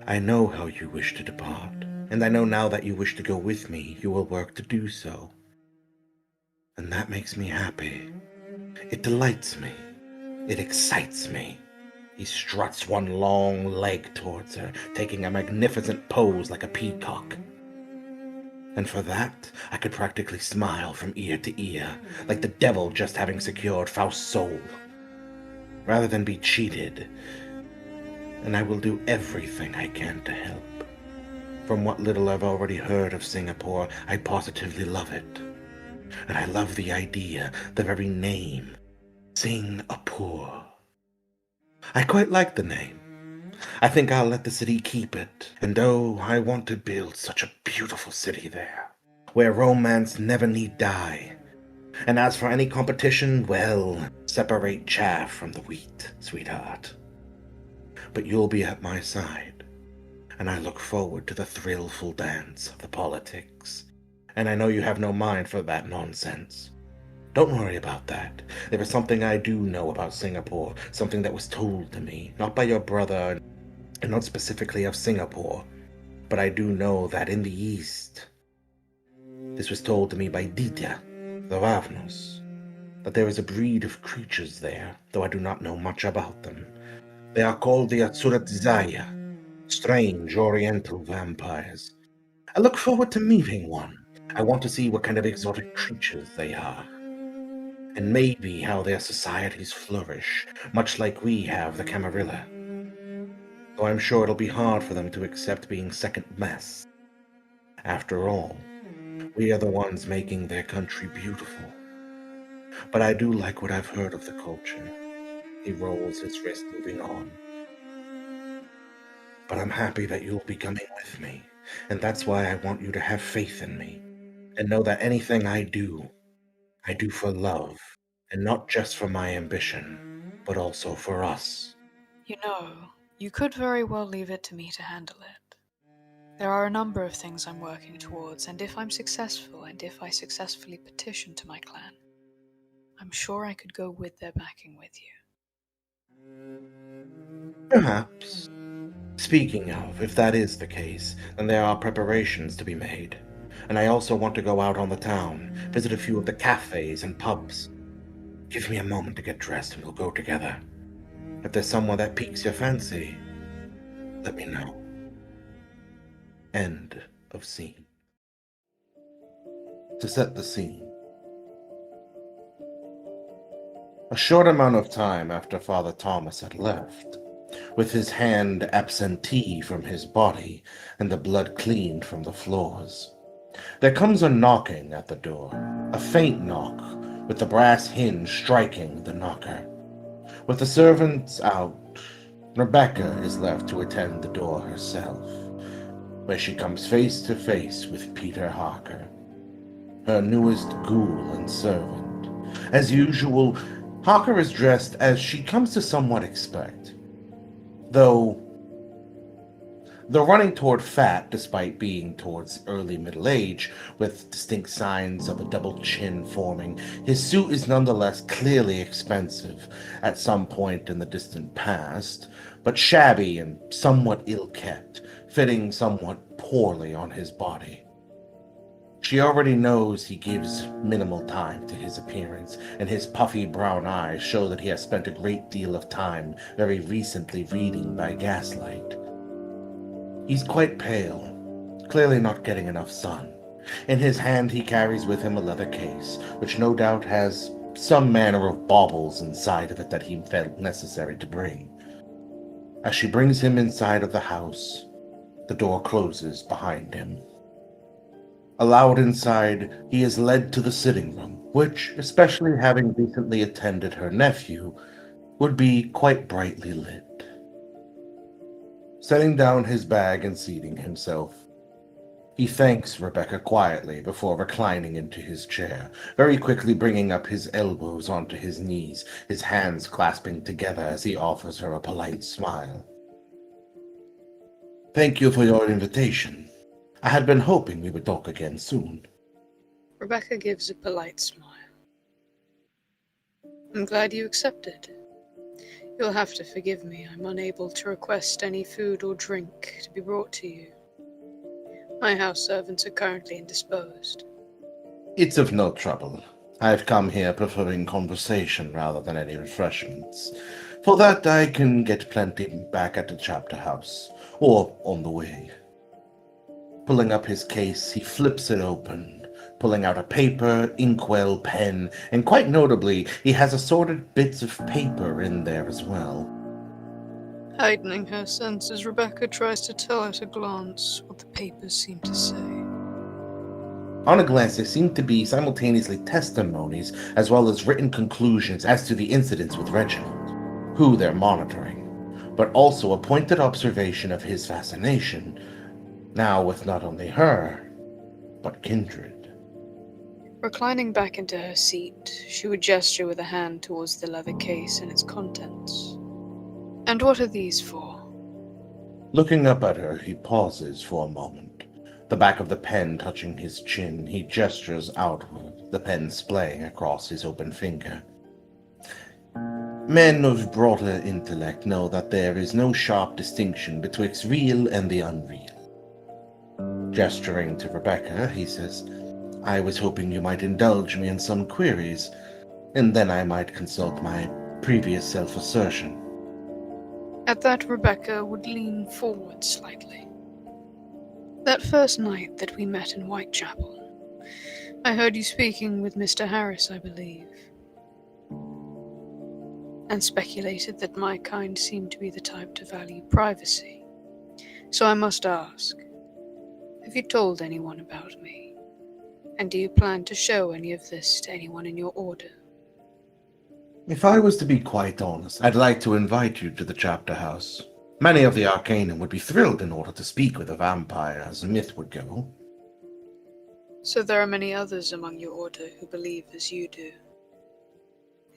I know how you wish to depart, and I know now that you wish to go with me, you will work to do so. And that makes me happy. It delights me. It excites me. He struts one long leg towards her, taking a magnificent pose like a peacock. And for that, I could practically smile from ear to ear, like the devil just having secured Faust's soul. Rather than be cheated, and I will do everything I can to help. From what little I've already heard of Singapore, I positively love it. And I love the idea, the very name, Singapore. I quite like the name. I think I'll let the city keep it, and oh, I want to build such a beautiful city there, where romance never need die. And as for any competition, well, separate chaff from the wheat, sweetheart. But you'll be at my side, and I look forward to the thrillful dance of the politics. And I know you have no mind for that nonsense. Don't worry about that. There is something I do know about Singapore, something that was told to me, not by your brother, and not specifically of Singapore, but I do know that in the East, this was told to me by Dita, the Ravnos, that there is a breed of creatures there, though I do not know much about them. They are called the Atsuratizaya, strange oriental vampires. I look forward to meeting one. I want to see what kind of exotic creatures they are. And maybe how their societies flourish, much like we have the Camarilla. Though I'm sure it'll be hard for them to accept being second best. After all, we are the ones making their country beautiful. But I do like what I've heard of the culture. He rolls his wrist, moving on. But I'm happy that you'll be coming with me, and that's why I want you to have faith in me, and know that anything I do for love, and not just for my ambition, but also for us. You know, you could very well leave it to me to handle it. There are a number of things I'm working towards, and if I'm successful, and if I successfully petition to my clan, I'm sure I could go with their backing with you. Perhaps. Speaking of, if that is the case, then there are preparations to be made. And I also want to go out on the town, visit a few of the cafes and pubs. Give me a moment to get dressed and we'll go together. If there's someone that piques your fancy, let me know. End of scene. To set the scene. A short amount of time after Father Thomas had left, with his hand absentee from his body and the blood cleaned from the floors, there comes a knocking at the door, a faint knock, with the brass hinge striking the knocker. With the servants out, Rebecca is left to attend the door herself, where she comes face to face with Peter Harker, her newest ghoul and servant. As usual, Harker is dressed as she comes to somewhat expect, though running toward fat despite being towards early middle age, with distinct signs of a double chin forming. His suit is nonetheless clearly expensive at some point in the distant past, but shabby and somewhat ill-kept, fitting somewhat poorly on his body. She already knows he gives minimal time to his appearance, and his puffy brown eyes show that he has spent a great deal of time very recently reading by gaslight. He's quite pale, clearly not getting enough sun. In his hand he carries with him a leather case, which no doubt has some manner of baubles inside of it that he felt necessary to bring. As she brings him inside of the house, The door closes behind him. Allowed inside, he is led to the sitting room, which, especially having recently attended her nephew, would be quite brightly lit. Setting down his bag and seating himself, he thanks Rebecca quietly before reclining into his chair, very quickly bringing up his elbows onto his knees, his hands clasping together as he offers her a polite smile. "Thank you for your invitation. I had been hoping we would talk again soon." Rebecca gives a polite smile. I'm glad you accepted. You'll have to forgive me. I'm unable to request any food or drink to be brought to you. My house servants are currently indisposed. "It's of no trouble. I've come here preferring conversation rather than any refreshments. For that I can get plenty back at the chapter house, or on the way." Pulling up his case, he flips it open, pulling out a paper, inkwell, pen, and quite notably, he has assorted bits of paper in there as well. Heightening her senses, Rebecca tries to tell at a glance what the papers seem to say. On a glance, there seem to be simultaneously testimonies as well as written conclusions as to the incidents with Reginald, who they're monitoring, but also a pointed observation of his fascination, now with not only her, but Kindred. Reclining back into her seat, she would gesture with a hand towards the leather case and its contents. And what are these for? Looking up at her, he pauses for a moment. The back of the pen touching his chin, he gestures outward, the pen splaying across his open finger. "Men of broader intellect know that there is no sharp distinction betwixt real and the unreal." Gesturing to Rebecca, he says, "I was hoping you might indulge me in some queries, and then I might consult my previous self-assertion." At that, Rebecca would lean forward slightly. "That first night that we met in Whitechapel, I heard you speaking with Mr. Harris, I believe, and speculated that my kind seemed to be the type to value privacy. So I must ask, have you told anyone about me? And do you plan to show any of this to anyone in your order?" "If I was to be quite honest, I'd like to invite you to the chapter house. Many of the Arcanum would be thrilled in order to speak with a vampire, as myth would go." So there are many others among your order who believe as you do,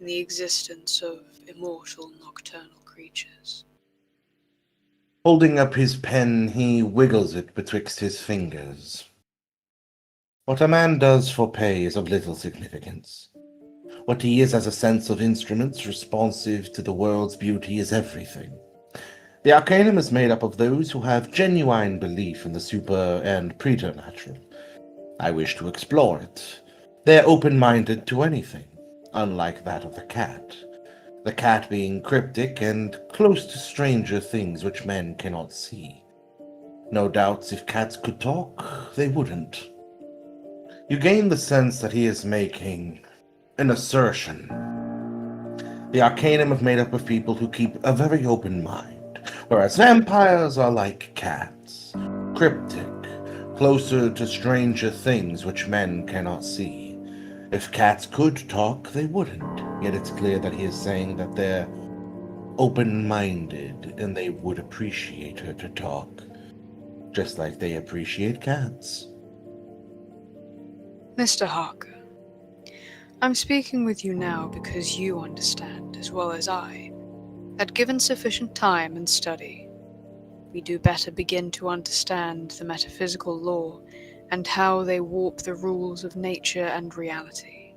in the existence of immortal nocturnal creatures. Holding up his pen, he wiggles it betwixt his fingers. "What a man does for pay is of little significance. What he is as a sense of instruments responsive to the world's beauty is everything. The Arcanum is made up of those who have genuine belief in the super and preternatural. I wish to explore it. They're open-minded to anything, unlike that of the cat. The cat being cryptic and close to stranger things which men cannot see. No doubts if cats could talk, they wouldn't." You gain the sense that he is making an assertion. The Arcanum are made up of people who keep a very open mind, whereas vampires are like cats, cryptic, closer to stranger things which men cannot see. If cats could talk, they wouldn't, yet it's clear that he is saying that they're open-minded and they would appreciate her to talk, just like they appreciate cats. Mr. Harker, I'm speaking with you now because you understand, as well as I, that given sufficient time and study, we do better begin to understand the metaphysical law and how they warp the rules of nature and reality.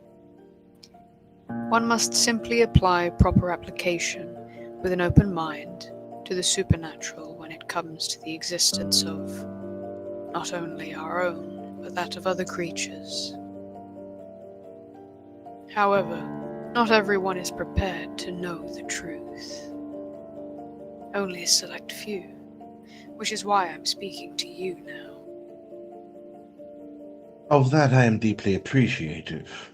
One must simply apply proper application with an open mind to the supernatural when it comes to the existence of not only our own, but that of other creatures. However, not everyone is prepared to know the truth. Only a select few, which is why I'm speaking to you now. Of that I am deeply appreciative.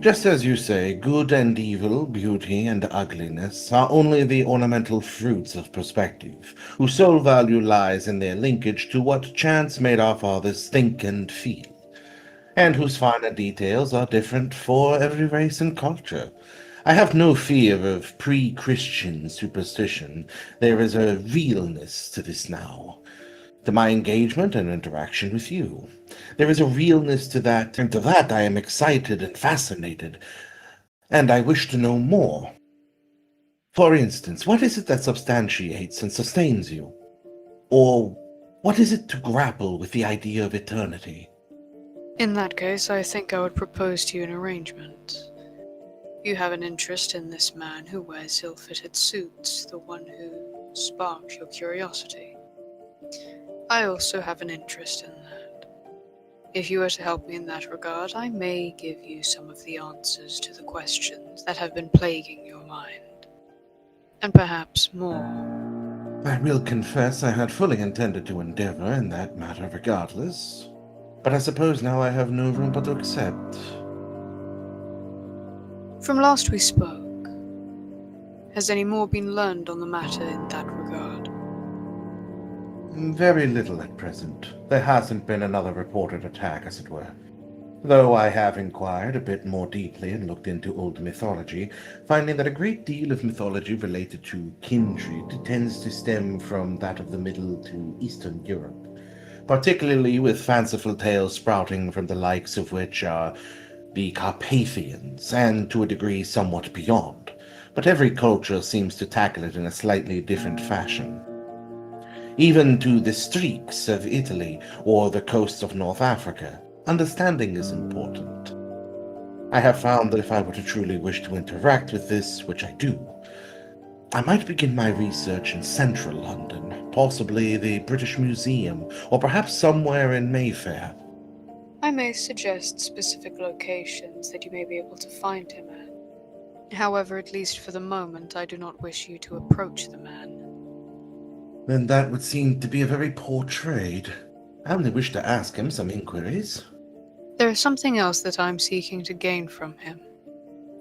Just as you say, good and evil, beauty and ugliness are only the ornamental fruits of perspective, whose sole value lies in their linkage to what chance made our fathers think and feel, and whose finer details are different for every race and culture. I have no fear of pre-Christian superstition. There is a realness to this now, to my engagement and interaction with you. There is a realness to that, and to that I am excited and fascinated, and I wish to know more. For instance, what is it that substantiates and sustains you? Or what is it to grapple with the idea of eternity? In that case, I think I would propose to you an arrangement. You have an interest in this man who wears ill-fitted suits, the one who sparks your curiosity. I also have an interest in that. If you were to help me in that regard, I may give you some of the answers to the questions that have been plaguing your mind. And perhaps more. I will confess I had fully intended to endeavor in that matter regardless, but I suppose now I have no room but to accept. From last we spoke, has any more been learned on the matter in that regard? Very little at present. There hasn't been another reported attack, as it were. Though I have inquired a bit more deeply and looked into old mythology, finding that a great deal of mythology related to kindred tends to stem from that of the Middle to Eastern Europe, particularly with fanciful tales sprouting from the likes of which are the Carpathians, and to a degree somewhat beyond, but every culture seems to tackle it in a slightly different fashion. Even to the streaks of Italy or the coasts of North Africa, understanding is important. I have found that if I were to truly wish to interact with this, which I do, I might begin my research in central London, possibly the British Museum, or perhaps somewhere in Mayfair. I may suggest specific locations that you may be able to find him at. However, at least for the moment, I do not wish you to approach the man. Then that would seem to be a very poor trade. I only wish to ask him some inquiries. There is something else that I'm seeking to gain from him,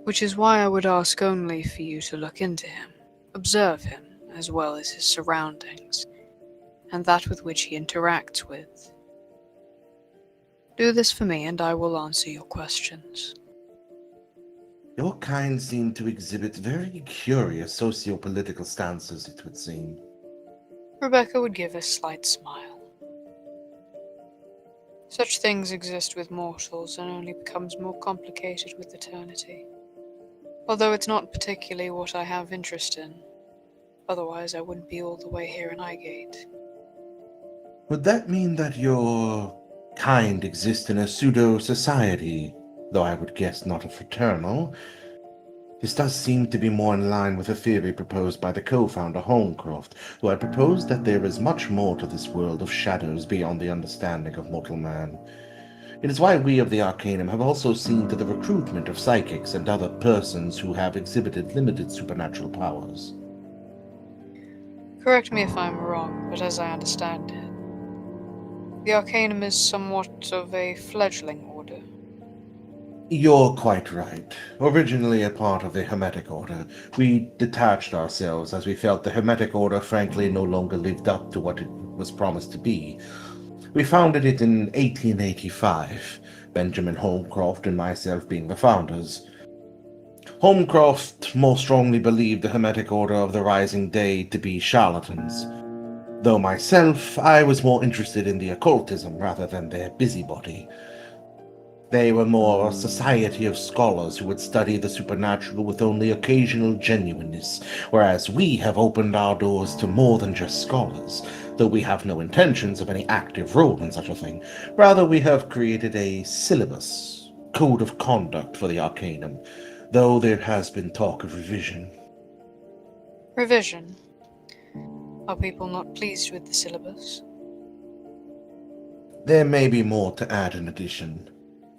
which is why I would ask only for you to look into him, observe him, as well as his surroundings, and that with which he interacts with. Do this for me, and I will answer your questions. Your kind seem to exhibit very curious socio-political stances, it would seem. Rebecca would give a slight smile. Such things exist with mortals and only becomes more complicated with eternity. Although it's not particularly what I have interest in. Otherwise I wouldn't be all the way here in Highgate. Would that mean that your kind exist in a pseudo-society, though I would guess not a fraternal? This does seem to be more in line with a theory proposed by the co-founder Holmcroft, who had proposed that there is much more to this world of shadows beyond the understanding of mortal man. It is why we of the Arcanum have also seen to the recruitment of psychics and other persons who have exhibited limited supernatural powers. Correct me if I'm wrong, but as I understand it, the Arcanum is somewhat of a fledgling order. You're quite right. Originally a part of the Hermetic Order, we detached ourselves as we felt the Hermetic Order frankly no longer lived up to what it was promised to be. We founded it in 1885, Benjamin Holmcroft and myself being the founders. Holmcroft more strongly believed the Hermetic Order of the Rising Day to be charlatans, though myself, I was more interested in the occultism rather than their busybody. They were more a society of scholars who would study the supernatural with only occasional genuineness, whereas we have opened our doors to more than just scholars, though we have no intentions of any active role in such a thing. Rather, we have created a syllabus, code of conduct for the Arcanum, though there has been talk of revision. Revision? Are people not pleased with the syllabus? There may be more to add in addition.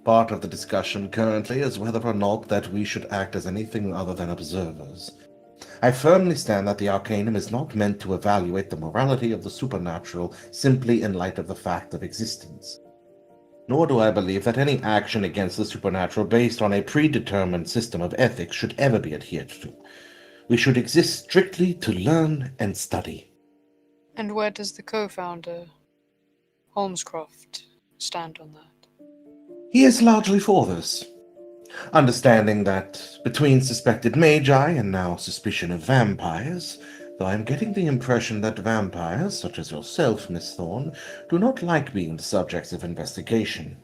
Part of the discussion currently is whether or not that we should act as anything other than observers. I firmly stand that the Arcanum is not meant to evaluate the morality of the supernatural simply in light of the fact of existence. Nor do I believe that any action against the supernatural based on a predetermined system of ethics should ever be adhered to. We should exist strictly to learn and study. And where does the co-founder, Holmescroft, stand on that? He is largely for this, understanding that between suspected magi and now suspicion of vampires, though I am getting the impression that vampires, such as yourself, Miss Thorne, do not like being the subjects of investigation.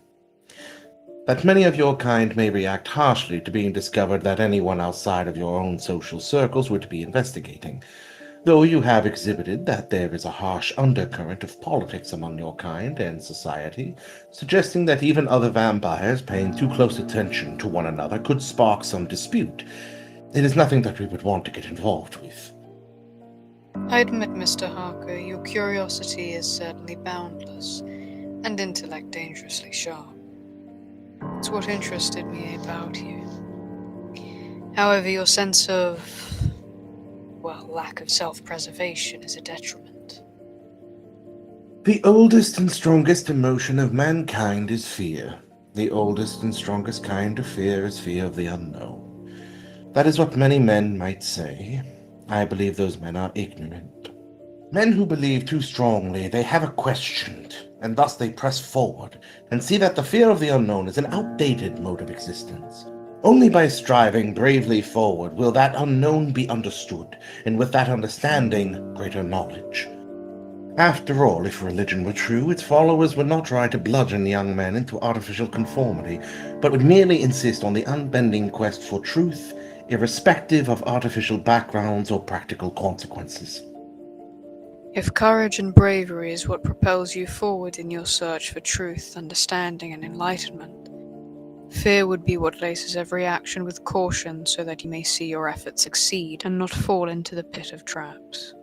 That many of your kind may react harshly to being discovered that anyone outside of your own social circles would be investigating, though you have exhibited that there is a harsh undercurrent of politics among your kind and society, suggesting that even other vampires paying too close attention to one another could spark some dispute. It is nothing that we would want to get involved with. I admit, Mr. Harker, your curiosity is certainly boundless, and intellect dangerously sharp. It's what interested me about you. However, your sense of, lack of self-preservation is a detriment. The oldest and strongest emotion of mankind is fear. The oldest and strongest kind of fear is fear of the unknown. That is what many men might say. I believe those men are ignorant. Men who believe too strongly they have a questioned, and thus they press forward, and see that the fear of the unknown is an outdated mode of existence. Only by striving bravely forward will that unknown be understood, and with that understanding, greater knowledge. After all, if religion were true, its followers would not try to bludgeon young men into artificial conformity, but would merely insist on the unbending quest for truth, irrespective of artificial backgrounds or practical consequences. If courage and bravery is what propels you forward in your search for truth, understanding, and enlightenment, fear would be what laces every action with caution so that you may see your efforts succeed and not fall into the pit of traps.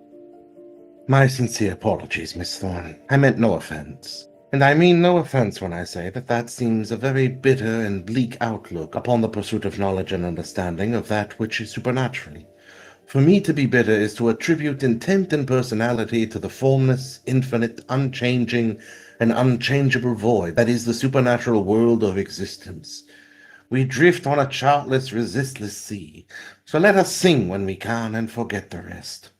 My sincere apologies, Miss Thorne. I meant no offense. And I mean no offense when I say that seems a very bitter and bleak outlook upon the pursuit of knowledge and understanding of that which is supernaturally. For me to be bitter is to attribute intent and personality to the formless, infinite, unchanging, and unchangeable void that is the supernatural world of existence. We drift on a chartless, resistless sea, so let us sing when we can and forget the rest.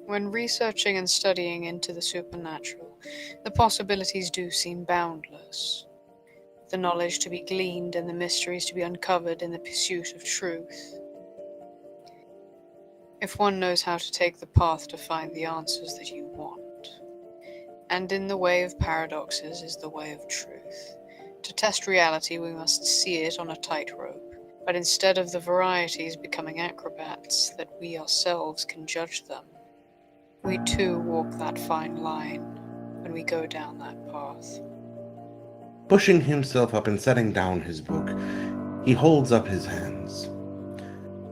When researching and studying into the supernatural, the possibilities do seem boundless. The knowledge to be gleaned and the mysteries to be uncovered in the pursuit of truth. If one knows how to take the path to find the answers that you want. And in the way of paradoxes is the way of truth. To test reality, we must see it on a tightrope, but instead of the varieties becoming acrobats, that we ourselves can judge them. We too walk that fine line when we go down that path. Pushing himself up and setting down his book, he holds up his hands.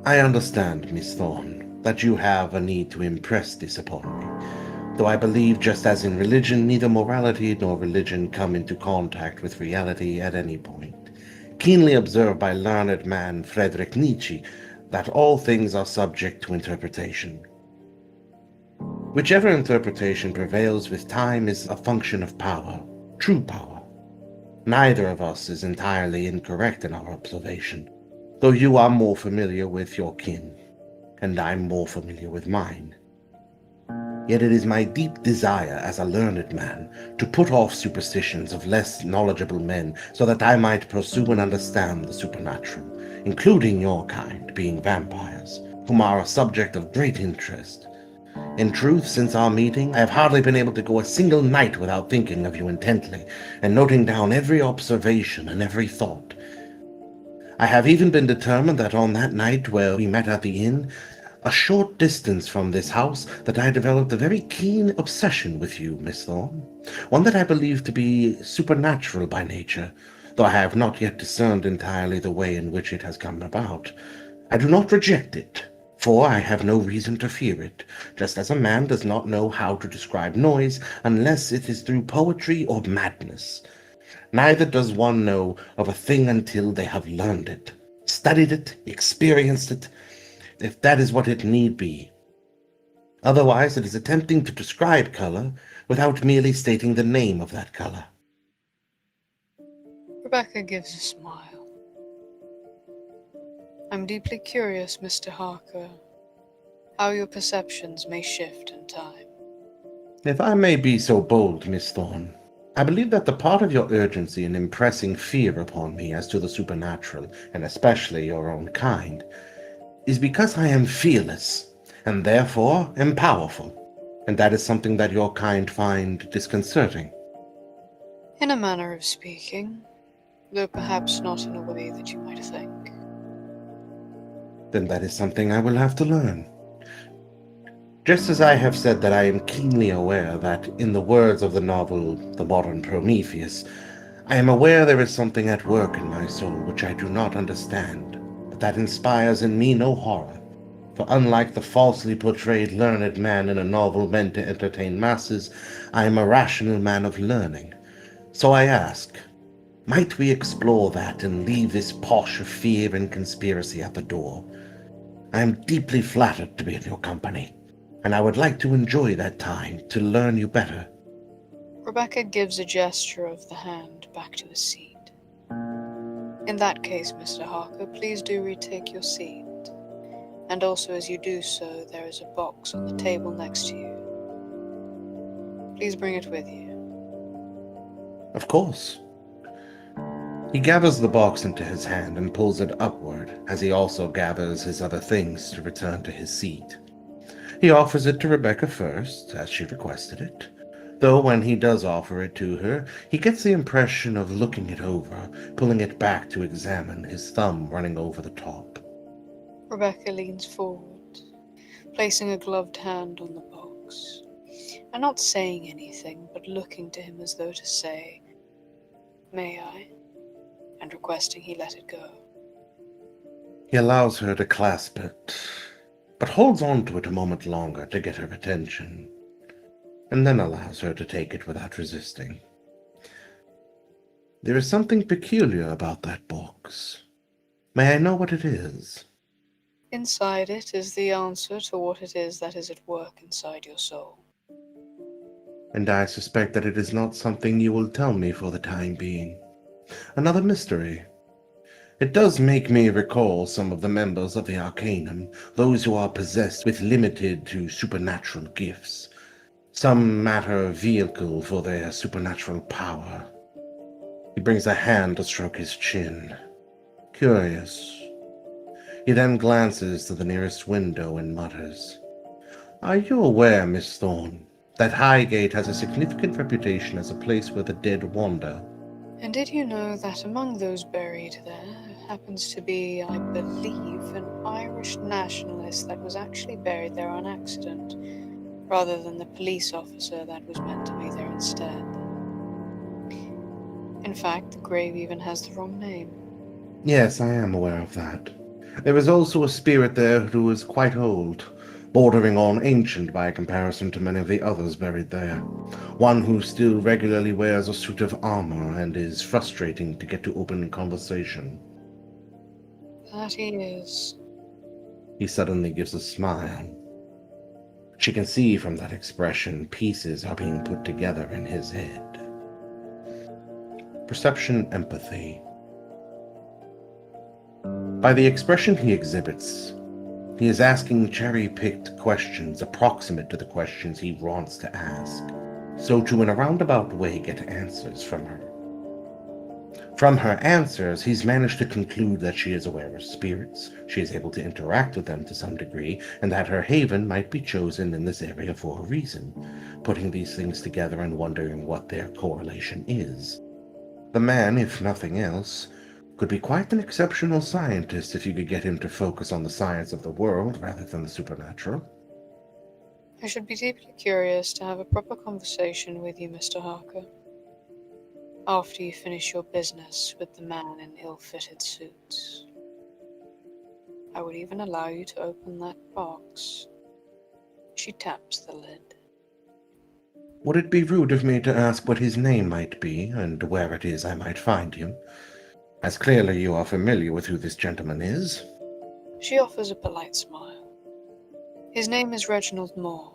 I understand, Miss Thorne, that you have a need to impress this upon me, though I believe, just as in religion, neither morality nor religion come into contact with reality at any point. Keenly observed by learned man Friedrich Nietzsche, that all things are subject to interpretation. Whichever interpretation prevails with time is a function of power, true power. Neither of us is entirely incorrect in our observation, though you are more familiar with your kin, and I'm more familiar with mine. Yet it is my deep desire as a learned man to put off superstitions of less knowledgeable men so that I might pursue and understand the supernatural, including your kind, being vampires, whom are a subject of great interest. In truth, since our meeting, I have hardly been able to go a single night without thinking of you intently, and noting down every observation and every thought. I have even been determined that on that night where we met at the inn, a short distance from this house, that I developed a very keen obsession with you, Miss Thorne, one that I believe to be supernatural by nature, though I have not yet discerned entirely the way in which it has come about. I do not reject it, for I have no reason to fear it, just as a man does not know how to describe noise unless it is through poetry or madness. Neither does one know of a thing until they have learned it, studied it, experienced it, if that is what it need be. Otherwise, it is attempting to describe color without merely stating the name of that color. Rebecca gives a smile. I'm deeply curious, Mr. Harker, how your perceptions may shift in time. If I may be so bold, Miss Thorne, I believe that the part of your urgency in impressing fear upon me as to the supernatural, and especially your own kind, is because I am fearless, and therefore am powerful, and that is something that your kind find disconcerting. In a manner of speaking, though perhaps not in a way that you might think. Then that is something I will have to learn. Just as I have said that I am keenly aware that, in the words of the novel The Modern Prometheus, I am aware there is something at work in my soul which I do not understand, but that inspires in me no horror. For unlike the falsely portrayed learned man in a novel meant to entertain masses, I am a rational man of learning. So I ask, might we explore that and leave this posh of fear and conspiracy at the door? I am deeply flattered to be in your company, and I would like to enjoy that time to learn you better. Rebecca gives a gesture of the hand back to his seat. In that case, Mr. Harker, please do retake your seat. And also, as you do so, there is a box on the table next to you. Please bring it with you. Of course. He gathers the box into his hand and pulls it upward, as he also gathers his other things to return to his seat. He offers it to Rebecca first, as she requested it, though when he does offer it to her, he gets the impression of looking it over, pulling it back to examine, his thumb running over the top. Rebecca leans forward, placing a gloved hand on the box, and not saying anything, but looking to him as though to say, "May I?" and requesting he let it go. He allows her to clasp it, but holds on to it a moment longer to get her attention, and then allows her to take it without resisting. There is something peculiar about that box. May I know what it is? Inside it is the answer to what it is that is at work inside your soul. And I suspect that it is not something you will tell me for the time being. Another mystery. It does make me recall some of the members of the Arcanum, those who are possessed with limited to supernatural gifts. Some matter of vehicle for their supernatural power. He brings a hand to stroke his chin. Curious. He then glances to the nearest window and mutters, "Are you aware, Miss Thorne, that Highgate has a significant reputation as a place where the dead wander?" And did you know that among those buried there happens to be, I believe, an Irish nationalist that was actually buried there on accident, rather than the police officer that was meant to be there instead? In fact, the grave even has the wrong name. Yes, I am aware of that. There is also a spirit there who is quite old, bordering on ancient by comparison to many of the others buried there. One who still regularly wears a suit of armor and is frustrating to get to open conversation. That he is. He suddenly gives a smile. She can see from that expression pieces are being put together in his head. Perception empathy. By the expression he exhibits, he is asking cherry-picked questions approximate to the questions he wants to ask, so to in a roundabout way get answers from her. From her answers, he's managed to conclude that she is aware of spirits, she is able to interact with them to some degree, and that her haven might be chosen in this area for a reason, putting these things together and wondering what their correlation is. The man, if nothing else, could be quite an exceptional scientist if you could get him to focus on the science of the world rather than the supernatural. I should be deeply curious to have a proper conversation with you, Mr. Harker, after you finish your business with the man in ill-fitted suits. I would even allow you to open that box. She taps the lid. Would it be rude of me to ask what his name might be, and where it is I might find him? As clearly you are familiar with who this gentleman is. She offers a polite smile. His name is Reginald Moore.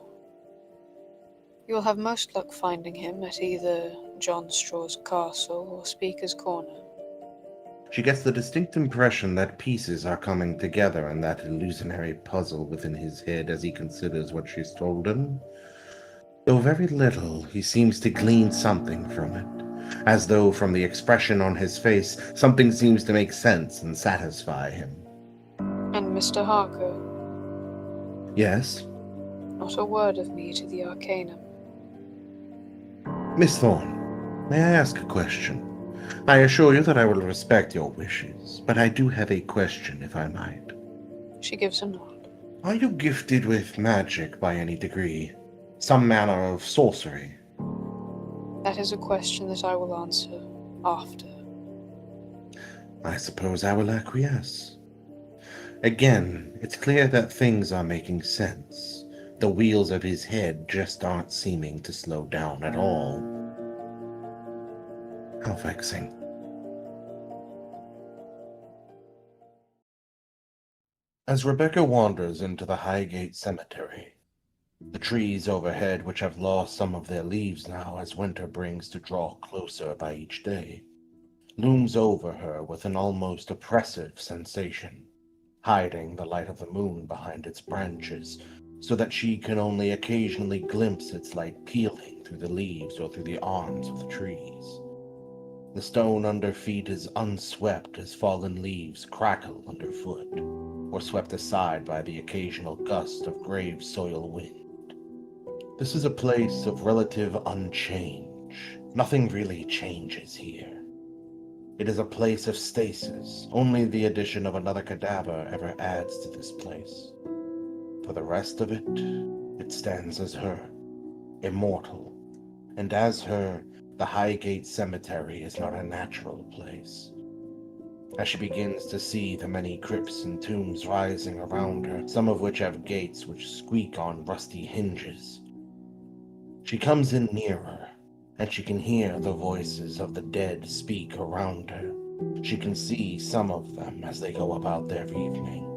You will have most luck finding him at either John Straw's Castle or Speaker's Corner. She gets the distinct impression that pieces are coming together in that illusionary puzzle within his head as he considers what she's told him. Though very little, he seems to glean something from it, as though from the expression on his face, something seems to make sense and satisfy him. And Mr. Harker, Yes? not a word of me to the Arcanum. Miss Thorne, may I ask a question? I assure you that I will respect your wishes, but I do have a question, if I might. She gives a nod. Are you gifted with magic by any degree? Some manner of sorcery? That is a question that I will answer after. I suppose I will acquiesce. Again, it's clear that things are making sense. The wheels of his head just aren't seeming to slow down at all. How vexing. As Rebecca wanders into the Highgate cemetery, the trees overhead, which have lost some of their leaves now as winter brings to draw closer by each day, looms over her with an almost oppressive sensation, hiding the light of the moon behind its branches, so that she can only occasionally glimpse its light peeling through the leaves or through the arms of the trees. The stone under feet is unswept as fallen leaves crackle underfoot, or swept aside by the occasional gust of grave soil wind. This is a place of relative unchange. Nothing really changes here. It is a place of stasis. Only the addition of another cadaver ever adds to this place. For the rest of it, it stands as her, immortal, and as her, the Highgate Cemetery is not a natural place. As she begins to see the many crypts and tombs rising around her, some of which have gates which squeak on rusty hinges, she comes in nearer, and she can hear the voices of the dead speak around her. She can see some of them as they go about their evening.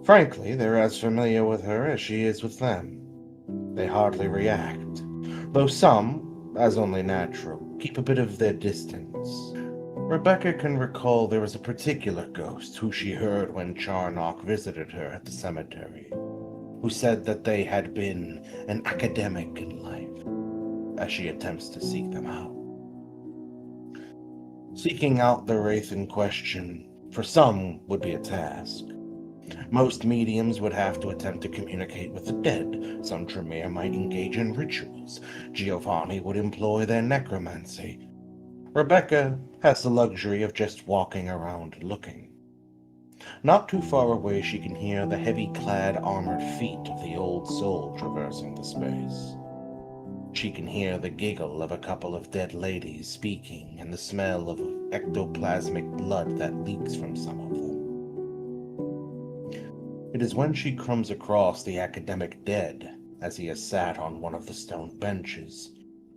Frankly, they're as familiar with her as she is with them. They hardly react, though some, as only natural, keep a bit of their distance. Rebecca can recall there was a particular ghost who she heard when Charnock visited her at the cemetery, who said that they had been an academic in life, as she attempts to seek them out. Seeking out the wraith in question, for some, would be a task. Most mediums would have to attempt to communicate with the dead. Some Tremere might engage in rituals. Giovanni would employ their necromancy. Rebecca has the luxury of just walking around looking. Not too far away, she can hear the heavy-clad armored feet of the old soul traversing the space. She can hear the giggle of a couple of dead ladies speaking and the smell of ectoplasmic blood that leaks from some of them. It is when she comes across the academic dead, as he has sat on one of the stone benches,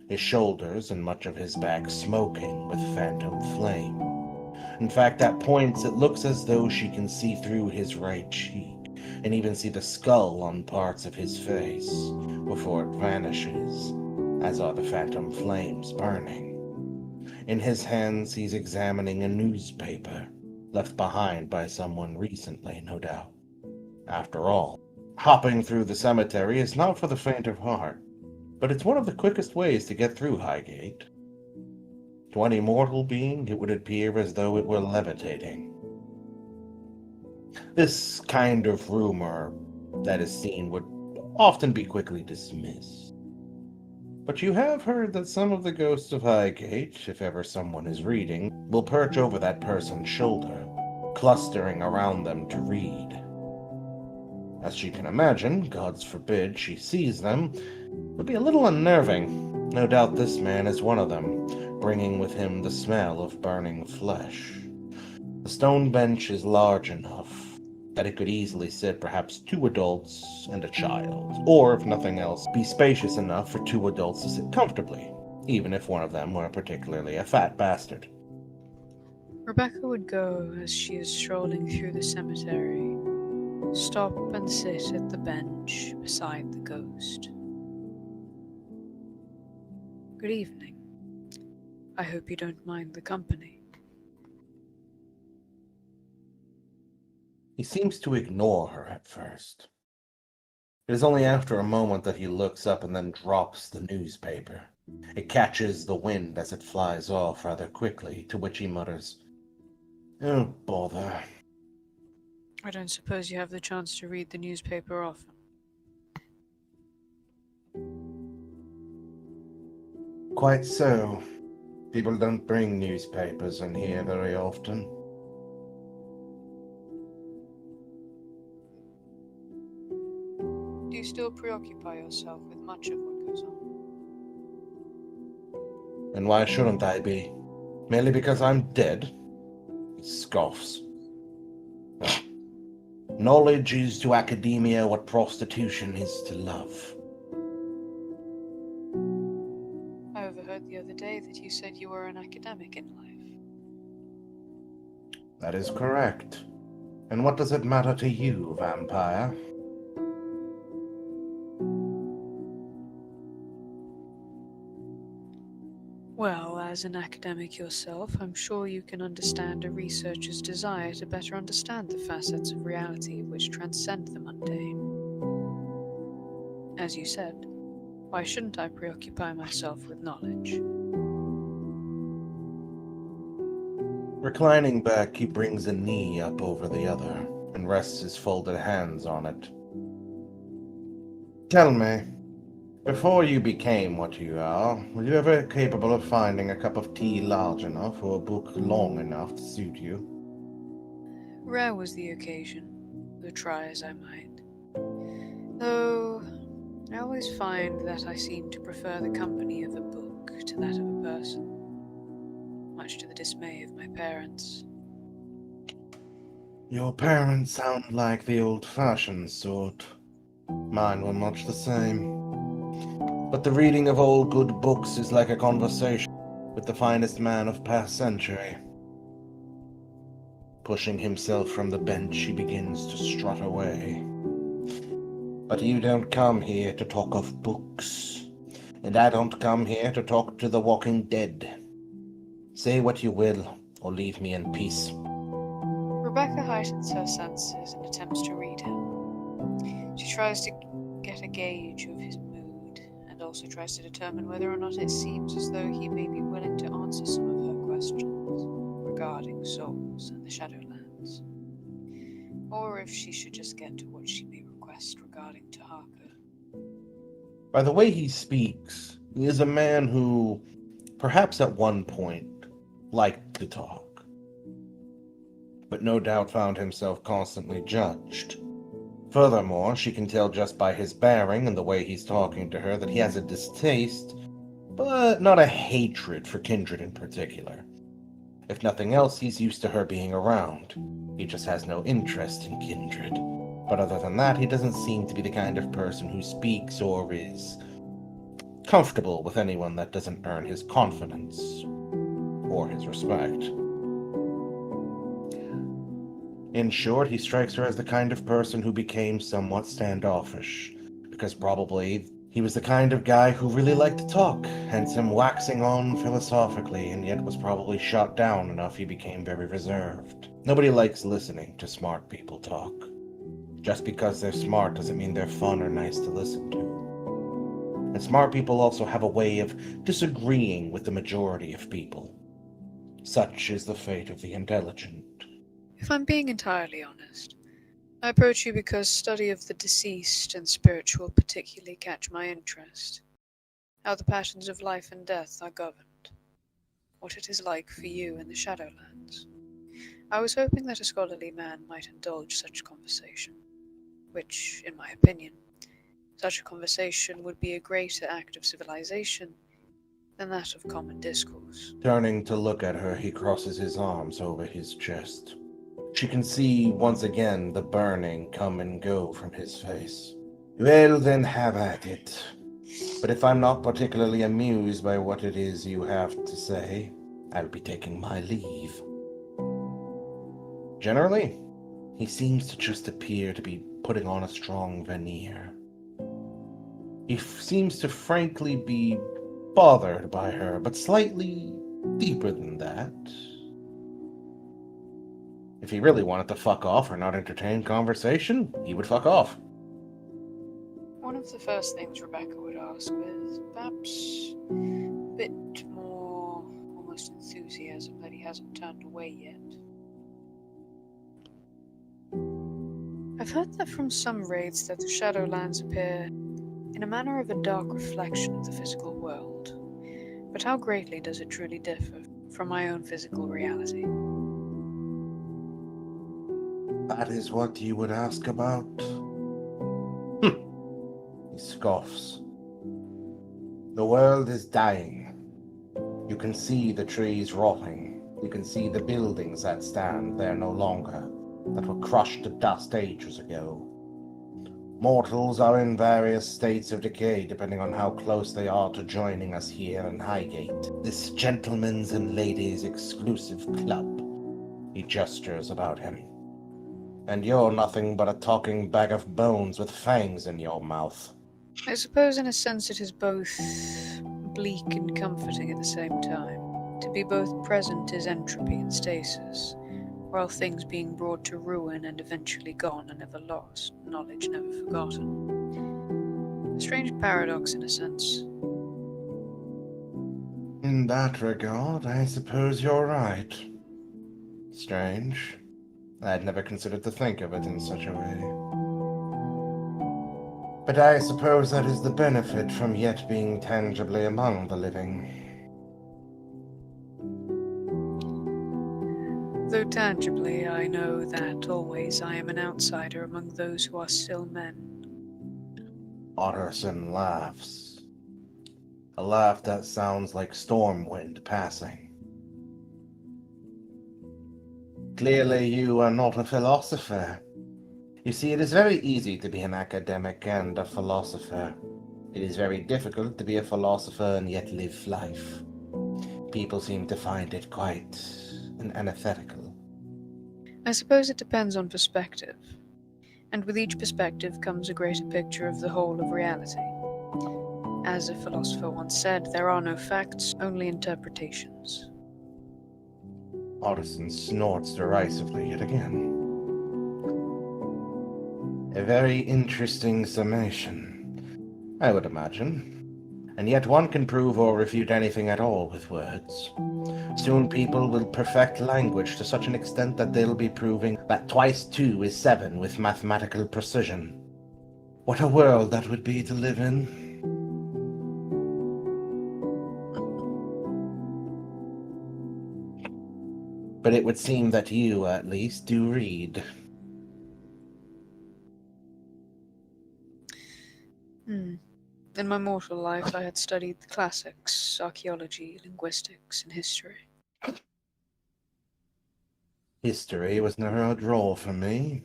his shoulders and much of his back smoking with phantom flame. In fact, at points it looks as though she can see through his right cheek, and even see the skull on parts of his face, before it vanishes, as are the phantom flames burning. In his hands he's examining a newspaper, left behind by someone recently, no doubt. After all, hopping through the cemetery is not for the faint of heart, but it's one of the quickest ways to get through Highgate. To any mortal being, it would appear as though it were levitating. This kind of rumor that is seen would often be quickly dismissed. But you have heard that some of the ghosts of Highgate, if ever someone is reading, will perch over that person's shoulder, clustering around them to read. As she can imagine, gods forbid she sees them, would be a little unnerving. No doubt this man is one of them, bringing with him the smell of burning flesh. The stone bench is large enough that it could easily sit perhaps 2 adults and a child, or, if nothing else, be spacious enough for 2 adults to sit comfortably, even if one of them were particularly a fat bastard. Rebecca would go as she is strolling through the cemetery, stop and sit at the bench beside the ghost. Good evening. I hope you don't mind the company. He seems to ignore her at first. It is only after a moment that he looks up and then drops the newspaper. It catches the wind as it flies off rather quickly, to which he mutters, "Oh, bother." I don't suppose you have the chance to read the newspaper often. Quite so. People don't bring newspapers in here very often. Do you still preoccupy yourself with much of what goes on? And why shouldn't I be? Merely because I'm dead? He scoffs. Knowledge is to academia what prostitution is to love. I overheard the other day that you said you were an academic in life. That is correct. And what does it matter to you, vampire? Well, as an academic yourself, I'm sure you can understand a researcher's desire to better understand the facets of reality which transcend the mundane. As you said, why shouldn't I preoccupy myself with knowledge? Reclining back, he brings a knee up over the other and rests his folded hands on it. Tell me, before you became what you are, were you ever capable of finding a cup of tea large enough or a book long enough to suit you? Rare was the occasion, though try as I might. Though I always find that I seem to prefer the company of a book to that of a person, much to the dismay of my parents. Your parents sound like the old-fashioned sort. Mine were much the same. But the reading of all good books is like a conversation with the finest man of past century. Pushing himself from the bench, he begins to strut away. But you don't come here to talk of books, and I don't come here to talk to the walking dead. Say what you will, or leave me in peace. Rebecca heightens her senses and attempts to read him. She tries to get a gauge of his mood, and also tries to determine whether or not it seems as though he may be willing to answer some of her questions regarding souls and the Shadowlands, or if she should just get to what she may request regarding to Harker. By the way he speaks, he is a man who, perhaps at one point, liked to talk, but no doubt found himself constantly judged. Furthermore, she can tell just by his bearing and the way he's talking to her that he has a distaste, but not a hatred for Kindred in particular. If nothing else, he's used to her being around. He just has no interest in Kindred. But other than that, he doesn't seem to be the kind of person who speaks or is comfortable with anyone that doesn't earn his confidence or his respect. In short, he strikes her as the kind of person who became somewhat standoffish, because probably he was the kind of guy who really liked to talk, hence him waxing on philosophically, and yet was probably shot down enough he became very reserved. Nobody likes listening to smart people talk. Just because they're smart doesn't mean they're fun or nice to listen to. And smart people also have a way of disagreeing with the majority of people. Such is the fate of the intelligent. If I'm being entirely honest, I approach you because study of the deceased and spiritual particularly catch my interest. How the passions of life and death are governed. What it is like for you in the Shadowlands. I was hoping that a scholarly man might indulge such conversation, which, in my opinion, such a conversation would be a greater act of civilization than that of common discourse. Turning to look at her, he crosses his arms over his chest. She can see once again the burning come and go from his face. Well, then have at it. But if I'm not particularly amused by what it is you have to say, I'll be taking my leave. Generally, he seems to just appear to be putting on a strong veneer. He seems to frankly be bothered by her, but slightly deeper than that. If he really wanted to fuck off or not entertain conversation, he would fuck off. One of the first things Rebecca would ask with perhaps a bit more almost enthusiasm that he hasn't turned away yet. I've heard that from some raids that the Shadowlands appear in a manner of a dark reflection of the physical world. But how greatly does it truly differ from my own physical reality? That is what you would ask about? He scoffs. The world is dying. You can see the trees rotting. You can see the buildings that stand there no longer, that were crushed to dust ages ago. Mortals are in various states of decay depending on how close they are to joining us here in Highgate, this gentlemen's and ladies' exclusive club. He gestures about him. And you're nothing but a talking bag of bones with fangs in your mouth. I suppose in a sense it is both bleak and comforting at the same time. To be both present is entropy and stasis, while things being brought to ruin and eventually gone are never lost, knowledge never forgotten. A strange paradox in a sense. In that regard, I suppose you're right. Strange. I'd never considered to think of it in such a way. But I suppose that is the benefit from yet being tangibly among the living. Though tangibly, I know that always I am an outsider among those who are still men. Otterson laughs. A laugh that sounds like storm wind passing. Clearly you are not a philosopher. You see, it is very easy to be an academic and a philosopher. It is very difficult to be a philosopher and yet live life. People seem to find it quite antithetical. I suppose it depends on perspective, and with each perspective comes a greater picture of the whole of reality. As a philosopher once said, there are no facts, only interpretations. Otterson snorts derisively yet again. A very interesting summation, I would imagine. And yet one can prove or refute anything at all with words. Soon people will perfect language to such an extent that they'll be proving that 2 × 2 is 7 with mathematical precision. What a world that would be to live in. But it would seem that you, at least, do read. In my mortal life, I had studied the classics, archaeology, linguistics, and history. History was never a draw for me.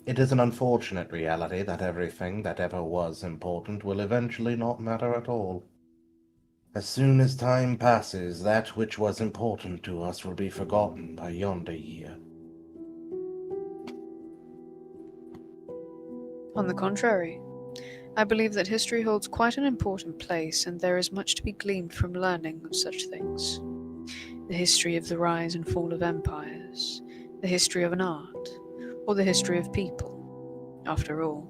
It is an unfortunate reality that everything that ever was important will eventually not matter at all. As soon as time passes, that which was important to us will be forgotten by yonder year. On the contrary, I believe that history holds quite an important place, and there is much to be gleaned from learning of such things. The history of the rise and fall of empires, the history of an art, or the history of people. After all,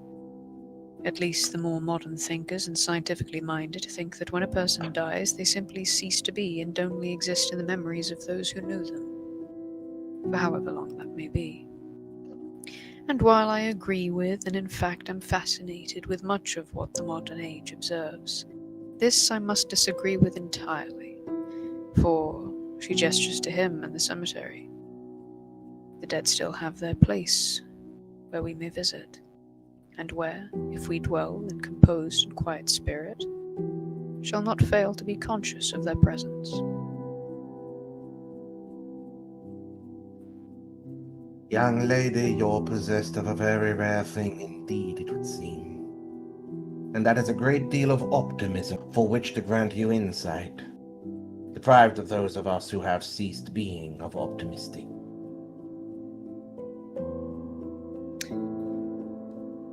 at least the more modern thinkers and scientifically minded think that when a person dies, they simply cease to be and only exist in the memories of those who knew them, for however long that may be. And while I agree with, and in fact am fascinated with much of what the modern age observes, this I must disagree with entirely, for she gestures to him and the cemetery. The dead still have their place, where we may visit, and where, if we dwell in composed and quiet spirit, shall not fail to be conscious of their presence. Young lady, you're possessed of a very rare thing indeed, it would seem. And that is a great deal of optimism for which to grant you insight, deprived of those of us who have ceased being of optimistic.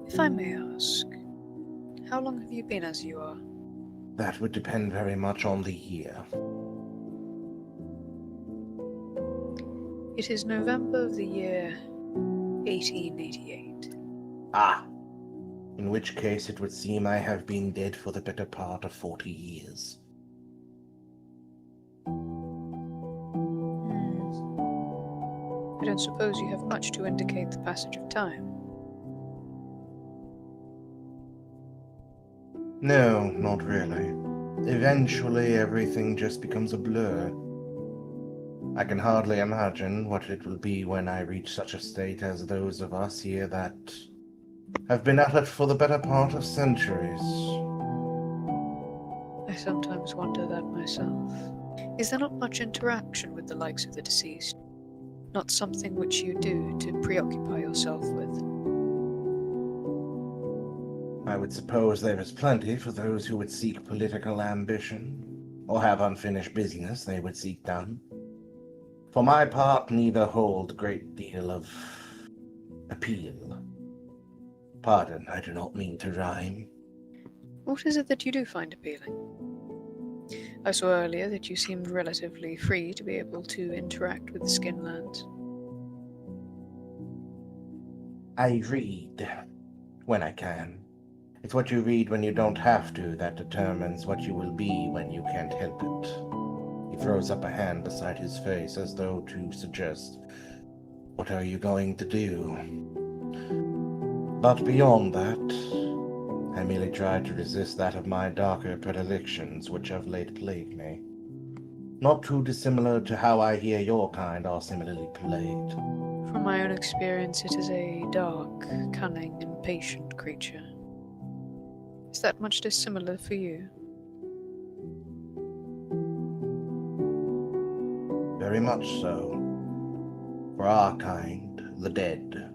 If I may ask, how long have you been as you are? That would depend very much on the year. It is November of the year 1888. Ah, in which case it would seem I have been dead for the better part of 40 years. I don't suppose you have much to indicate the passage of time. No, not really. Eventually, everything just becomes a blur. I can hardly imagine what it will be when I reach such a state as those of us here that have been at it for the better part of centuries. I sometimes wonder that myself. Is there not much interaction with the likes of the deceased? Not something which you do to preoccupy yourself with? I would suppose there is plenty for those who would seek political ambition, or have unfinished business they would seek done. For my part, neither hold a great deal of appeal. Pardon, I do not mean to rhyme. What is it that you do find appealing? I saw earlier that you seemed relatively free to be able to interact with the Skinlands. I read when I can. It's what you read when you don't have to that determines what you will be when you can't help it. He throws up a hand beside his face as though to suggest, what are you going to do? But beyond that, I merely try to resist that of my darker predilections which of late plague me. Not too dissimilar to how I hear your kind are similarly plagued. From my own experience, it is a dark, cunning, and patient creature. Is that much dissimilar for you? Very much so. For our kind, the dead,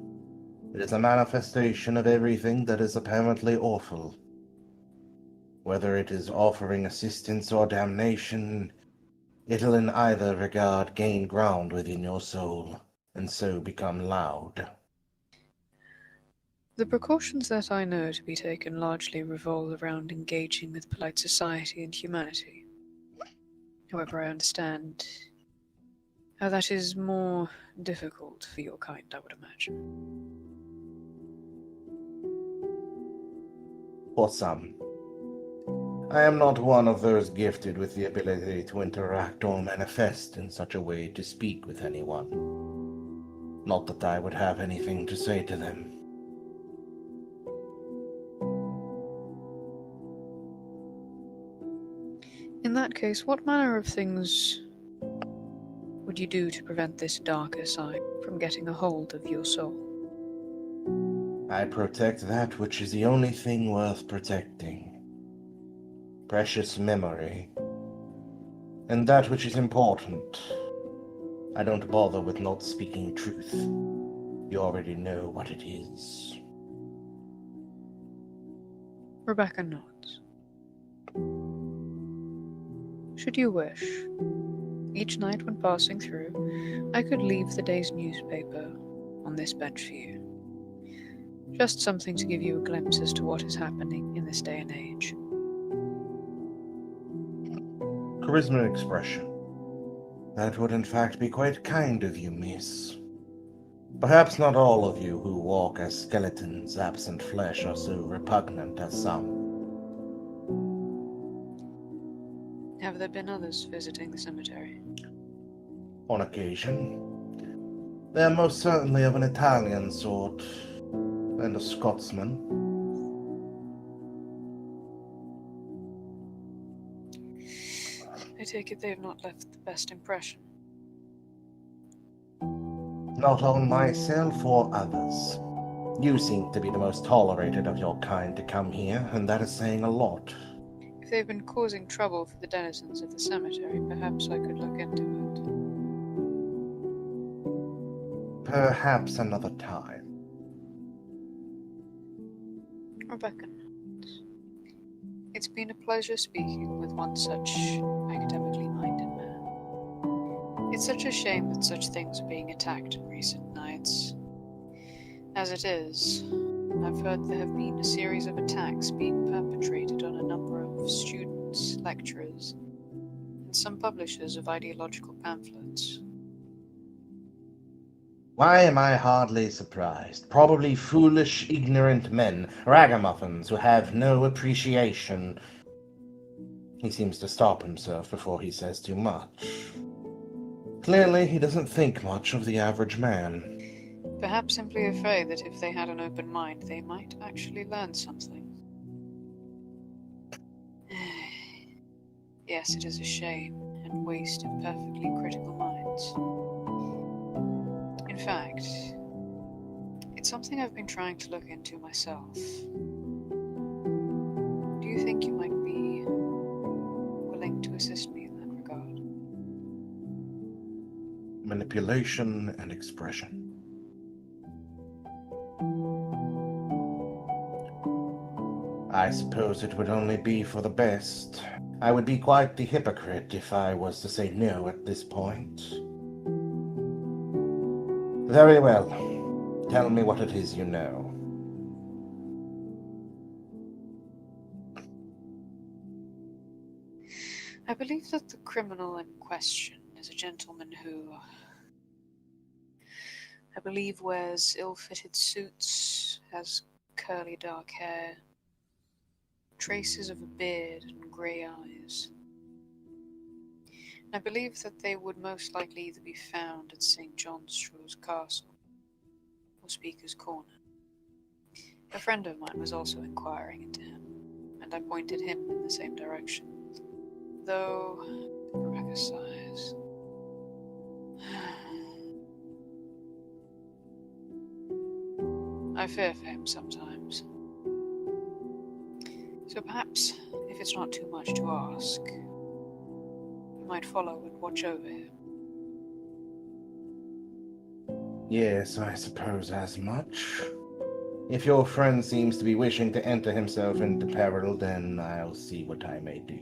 it is a manifestation of everything that is apparently awful. Whether it is offering assistance or damnation, it'll in either regard gain ground within your soul, and so become loud. The precautions that I know to be taken largely revolve around engaging with polite society and humanity. However, I understand how that is more difficult for your kind, I would imagine. For some. I am not one of those gifted with the ability to interact or manifest in such a way to speak with anyone. Not that I would have anything to say to them. In that case, what manner of things would you do to prevent this darker side from getting a hold of your soul? I protect that which is the only thing worth protecting. Precious memory. And that which is important. I don't bother with not speaking truth. You already know what it is. Rebecca nods. Should you wish, each night when passing through, I could leave the day's newspaper on this bench for you. Just something to give you a glimpse as to what is happening in this day and age. Charisma expression. That would in fact be quite kind of you, miss. Perhaps not all of you who walk as skeletons, absent flesh, are so repugnant as some. Have there been others visiting the cemetery? On occasion. They are most certainly of an Italian sort, and a Scotsman. I take it they have not left the best impression. Not on myself or others. You seem to be the most tolerated of your kind to come here, and that is saying a lot. If they've been causing trouble for the denizens of the cemetery, perhaps I could look into it. Perhaps another time. Rebecca nods. It's been a pleasure speaking with one such academically minded man. It's such a shame that such things are being attacked in recent nights. As it is, I've heard there have been a series of attacks being perpetrated on a number of students, lecturers, and some publishers of ideological pamphlets. Why am I hardly surprised? Probably foolish, ignorant men, ragamuffins who have no appreciation. He seems to stop himself before he says too much. Clearly, he doesn't think much of the average man. Perhaps simply afraid that if they had an open mind, they might actually learn something. Yes, it is a shame and waste of perfectly critical minds. In fact, it's something I've been trying to look into myself. Do you think you might be willing to assist me in that regard? Manipulation and expression. I suppose it would only be for the best. I would be quite the hypocrite if I was to say no at this point. Very well. Tell me what it is you know. I believe that the criminal in question is a gentleman who, I believe, wears ill-fitted suits, has curly dark hair, traces of a beard and grey eyes. I believe that they would most likely either be found at St. John's Castle or Speaker's Corner. A friend of mine was also inquiring into him, and I pointed him in the same direction. Though, Rebecca sighs. I fear for him sometimes. So perhaps, if it's not too much to ask, you might follow and watch over him. Yes, I suppose as much. If your friend seems to be wishing to enter himself into peril, then I'll see what I may do.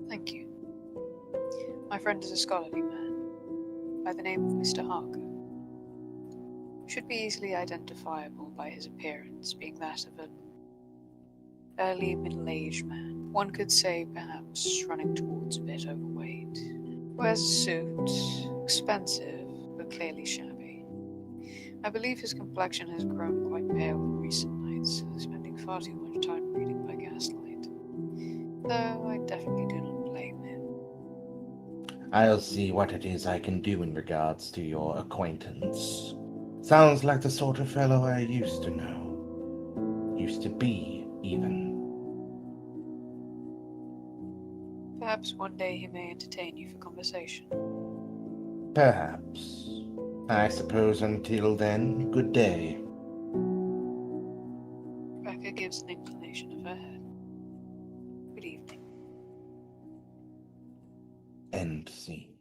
Thank you. My friend is a scholarly man, by the name of Mr. Harker. Should be easily identifiable by his appearance, being that of an early middle-aged man. One could say perhaps running towards a bit overweight. Wears a suit, expensive, but clearly shabby. I believe his complexion has grown quite pale in recent nights, spending far too much time reading by gaslight. Though I definitely do not blame him. I'll see what it is I can do in regards to your acquaintance. Sounds like the sort of fellow I used to know. Used to be, even. Perhaps one day he may entertain you for conversation. Perhaps. I suppose until then, good day. Rebecca gives an inclination of her head. Good evening. End scene.